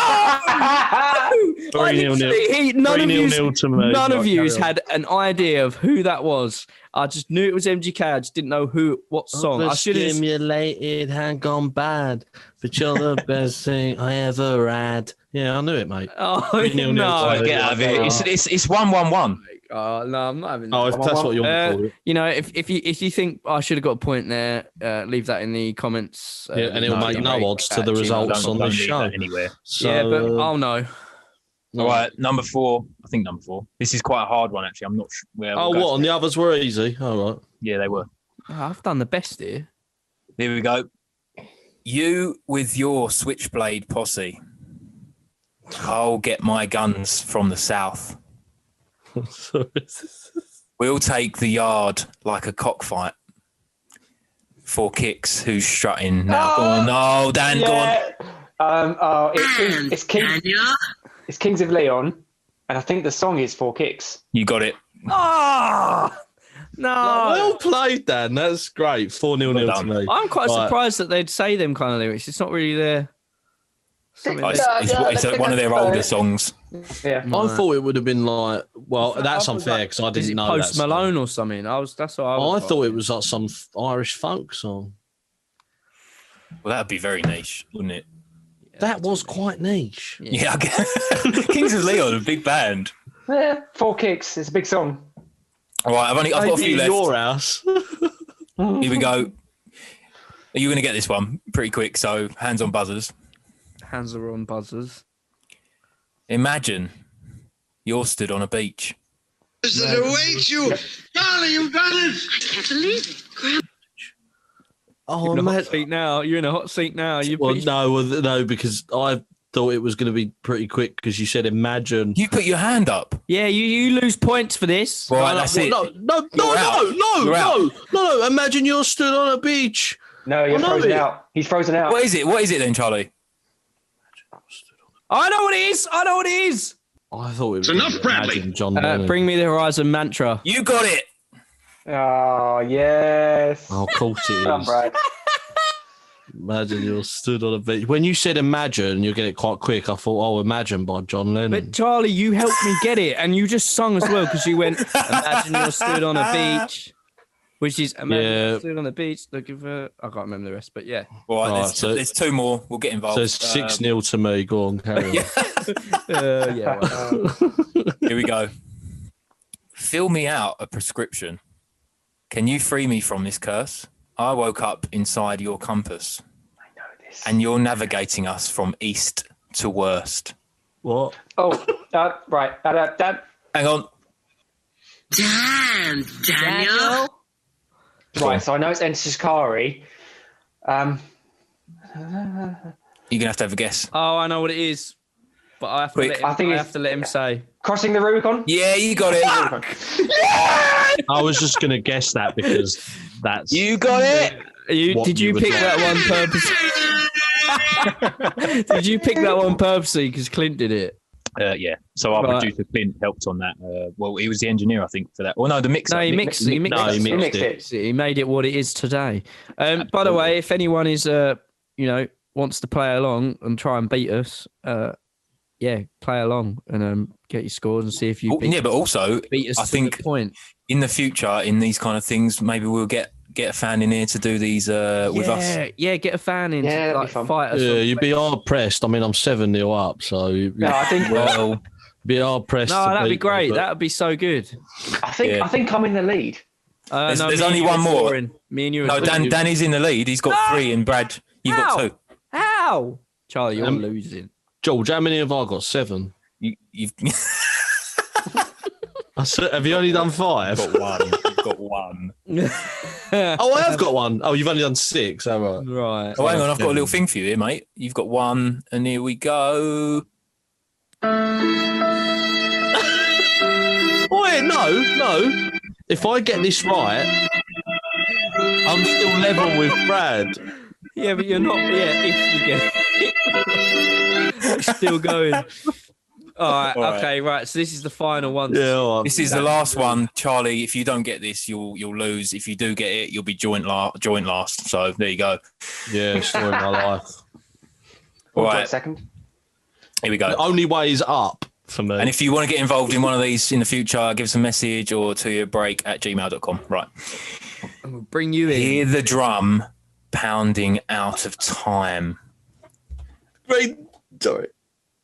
B: I
C: 3-0.
B: literally- none of
C: 3-0
B: you,
C: to me.
B: none of
C: Right,
B: you
C: carry on.
B: had an idea of who that was. I just knew it was MGK. I just didn't know what song. I should have.
C: Stimulated had gone bad, but you're the best thing I ever had. Yeah, I knew it, mate.
B: Oh
C: 3-0
B: no!
C: to me.
A: Get out of it. It's 1-1-1.
B: No, I'm not having.
C: Oh,
B: that.
C: if that's what you want to call it.
B: You know, if you think I should have got a point there, leave that in the comments.
C: Yeah, and it'll make no odds to the
B: at
C: results on
A: Don't
C: this
A: leave
C: show.
A: that anywhere.
C: So,
B: Yeah, but oh no.
A: All right, number 4. I think number 4. This is quite a hard one, actually. I'm not sure. Where
C: Oh,
A: we'll go
C: what? And the others were easy. All right.
A: Yeah, they were.
B: I've done the best here.
A: Here we go. You with your switchblade posse. I'll get my guns from the south. We'll take the yard like a cockfight. For kicks, who's strutting now? Go on. No, Dan, go on.
D: It's Kings of Leon, and I think the song is Four Kicks.
A: You got it.
E: Oh no!
C: Well played, Dan. That's great. 4-0 to me.
E: I'm quite
C: Right.
E: surprised that they'd say them kind of lyrics. It's not really their.
A: Oh, it's one of their older songs.
D: Yeah.
C: I thought it would have been like, well, that's unfair because I
E: Is
C: didn't
E: it
C: know
E: Post
C: that song.
E: Malone or something? That's what I
C: I
E: was.
C: thought it was like some Irish folk song.
A: Well, that'd be very niche, wouldn't it?
C: That was quite niche.
A: Yeah, I guess. Kings of Leon, a big band.
D: Yeah, Four Kicks. It's a big song.
A: All right, I've got a few left.
C: Your house.
A: Here we go. Are you going to get this one pretty quick? So hands on buzzers.
E: Hands are on buzzers.
A: Imagine you're stood on a beach.
G: That awaits you. Charlie, you've done it.
F: I can't believe it. Grandpa.
C: Oh,
E: You're in a hot
C: man.
E: seat now. You're in a hot seat now.
C: No, because I thought it was going to be pretty quick because you said imagine.
A: You put your hand up.
E: Yeah, you lose points for this.
A: Right, that's it.
C: No.
A: You're out.
C: Imagine you're stood on a beach.
D: No, you're
C: I know
D: frozen
C: it.
D: out. He's frozen out.
A: What is it? What is it then, Charlie?
E: I know what it is. I know what it is.
C: I thought it was
G: enough, Bradley.
C: Imagine John Lennon.
E: Bring me the horizon mantra.
A: You got it.
D: Oh, yes.
C: Oh, of course it
D: Come on,
C: is.
D: Brad.
C: Imagine you're stood on a beach. When you said imagine, you get it quite quick. I thought, oh, Imagine by John Lennon.
E: But Charlie, you helped me get it, and you just sung as well because you went, "Imagine you're stood on a beach," which is imagine you're stood on a beach looking for. I can't remember the rest, but yeah.
A: All right,
C: Right,
A: there's two more. We'll get involved.
C: So it's 6-0 to me. Go on, carry on.
E: Yeah. Well.
A: Here we go. Fill me out a prescription. Can you free me from this curse? I woke up inside your compass.
D: I know this.
A: And you're navigating us from east to worst.
C: What?
D: Oh, right.
A: Hang on.
F: Damn, Daniel.
D: Right, so I know it's Enter Shikari.
A: You're gonna have to have a guess.
E: Oh, I know what it is, but I have to,
A: Quick.
E: let him,
D: I think
E: I
D: it's-
E: have to let him say.
D: Crossing the Rubicon?
A: Yeah, you got it.
C: I was just going to guess that because that's.
A: You got it.
C: What
E: Did
C: you
E: you
C: would
E: pick
C: like.
E: that one purposely? Did you pick that one purposely because Clint did it?
H: Yeah. So our
E: Right.
H: producer Clint helped on that. Well, he was the engineer, I think, for that. Well, no, the mixer.
E: No, he mixed it. He mixed
C: No, he
E: it.
C: mixed it.
E: He made it what it is today. By the way, if anyone is, wants to play along and try and beat us, play along and get your scores and see if you
A: Yeah, but also,
E: beat us
A: I
E: to
A: think
E: the point.
A: in the future, in these kind of things, maybe we'll get a fan in here to do these with us.
E: Yeah, get a fan in
D: Yeah,
E: to
D: that'd
E: like
D: be fun.
E: fight us.
C: Yeah,
E: on
C: you'd be
E: Twitch.
C: hard pressed. I mean, I'm 7-0 up, so you'd
D: No, I think
A: Well,
C: be hard pressed.
E: No,
C: to
E: that'd be
C: beat me,
E: great.
C: but-
E: That'd be so good.
D: I think I'm in the lead.
A: There's
E: me
A: only
E: and you
A: one
E: are
A: more.
E: scoring. Me and you. Are
A: no,
E: scoring.
A: Danny's in the lead. He's got 3, and Brad, you've got
E: How?
A: 2.
E: How? Charlie, you're losing.
C: George, how many have I got? 7.
A: You've
C: Have you only done 5?
H: Got one. You've got one.
C: Oh, I have got 1. Oh, you've only done 6. All right.
E: Right.
A: Oh, hang on, I've got a little thing for you here, mate. You've got 1, and here we go.
C: Oh, yeah, no. If I get this right, I'm still level with Brad.
E: Yeah, but you're not. Yeah, if you get it. It's still going. All right.
A: All right.
E: Okay. Right. So this is the final one.
C: Yeah, all right.
A: This is the last one, Charlie. If you don't get this, you'll lose. If you do get it, you'll be joint last. So there you go.
C: Yeah, story of my life.
A: All
D: Wait a
A: right,
D: second.
A: here we go.
C: The only way is up for me.
A: And if you want to get involved in one of these in the future, give us a message or to your break@gmail.com. Right.
E: We'll bring you in.
A: Hear the drum pounding out of time.
C: Great. Sorry.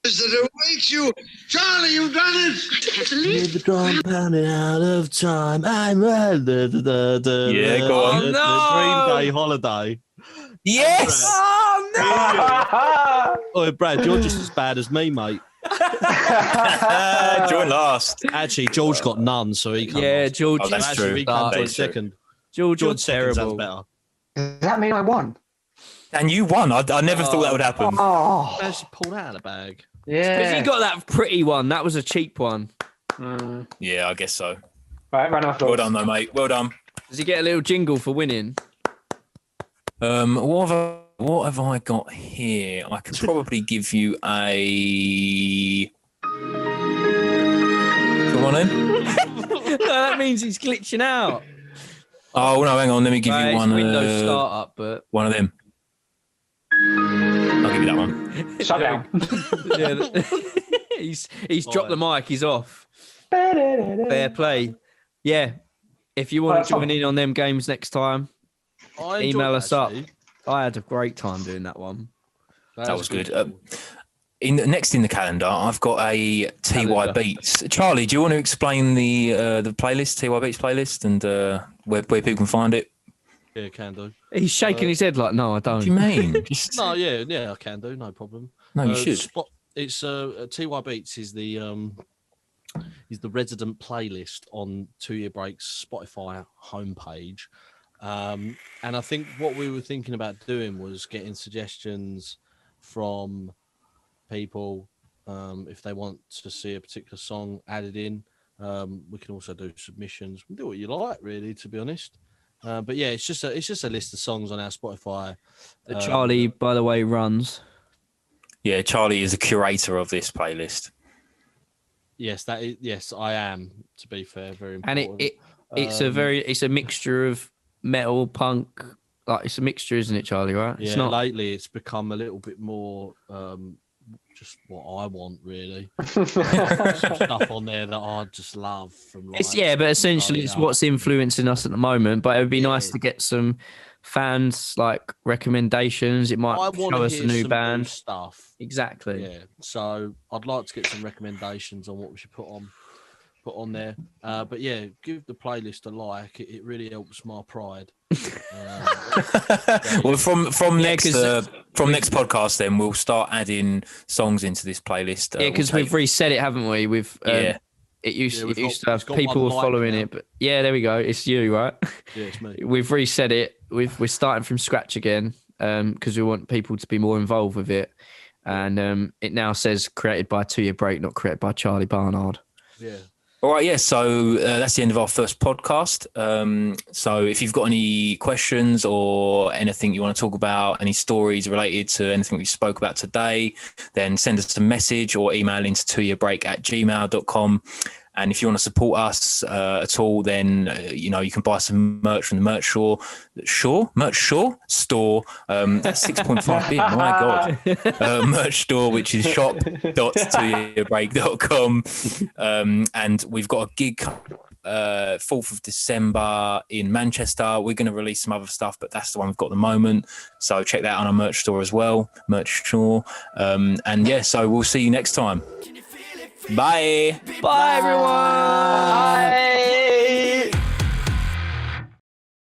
G: That awaits you. Charlie, you've done it.
F: I can't believe
C: The drum pounding out of time. I'm ready.
A: Yeah, go on.
C: The
E: No!
C: 3-day holiday.
A: Yes!
C: Oh, Brad, you're just as bad as me, mate.
A: Join last.
C: Actually, George got none, so he can't.
E: Yeah, George.
A: Oh, that's
C: Actually,
A: true.
C: he can't join
A: That's true.
C: second.
E: George, you're
C: George second sounds
E: terrible.
C: better.
D: Does that mean I won?
A: And you won. I never thought that would happen.
D: Oh,
C: Actually, pulled out of the bag.
D: yeah.
E: Because he got that pretty one. That was a cheap one.
A: Yeah, I guess so.
D: Right, round of applause.
A: Well done, though, mate. Well done.
E: Does he get a little jingle for winning?
A: What have what have I got here? I could probably give you a. Come on in.
B: That means he's glitching out.
A: Oh no, hang on. Let me give you
B: It's
A: one.
B: Windows startup, but
A: One of them. I'll give you that one.
D: Shut down.
B: yeah, he's dropped the mic. He's off. Fair play. Yeah. If you want to join in on them games next time, email us up. I had a great time doing that one.
A: That was good. Next in the calendar, I've got a TY Beats. Charlie, do you want to explain the playlist, TY Beats playlist, and where people can find it?
C: Yeah, can do.
B: He's shaking his head like, no, I don't.
A: What do you mean?
C: No, yeah, I can do. No problem.
A: No, you should.
C: It's TY Beats is the resident playlist on 2 Year Break's Spotify homepage. And I think what we were thinking about doing was getting suggestions from people if they want to see a particular song added in. We can also do submissions. We do what you like, really, to be honest. But yeah, it's just a list of songs on our Spotify.
B: That Charlie, by the way, runs.
A: Yeah, Charlie is a curator of this playlist.
C: Yes, I am. To be fair, very important.
B: And it's a mixture of metal, punk. Like it's a mixture, isn't it, Charlie? Right?
C: Yeah.
B: It's not...
C: Lately, it's become a little bit more just what I want, really. Some stuff on there that I just love from. Like,
B: but essentially, it's what's influencing us at the moment. But it would be nice to get some fans like recommendations. It might show us a new band
C: stuff.
B: Exactly.
C: Yeah. So I'd like to get some recommendations on what we should put on there. But yeah, give the playlist a like. It really helps my pride.
A: Well, from next podcast, then we'll start adding songs into this playlist.
B: Yeah, because we've reset it, haven't we? It used to have people were following it, but yeah, there we go. It's you, right?
C: Yeah, it's me.
B: We've reset it. We're starting from scratch again because we want people to be more involved with it. And it now says created by 2 Year Break, not created by Charlie Barnard.
C: Yeah.
A: All right, yeah. So that's the end of our first podcast. So if you've got any questions or anything you want to talk about, any stories related to anything we spoke about today, then send us a message or email into 2yearbreak@gmail.com. And if you want to support us at all, then you can buy some merch from the merch store. That's 6.5 beer. My God, merch store, which is shop.2yearbreak.com. And we've got a gig 4th of December in Manchester. We're going to release some other stuff, but that's the one we've got at the moment. So check that out on our merch store as well. Merch store. And yeah, so we'll see you next time. Bye.
B: Bye, everyone.
D: Bye.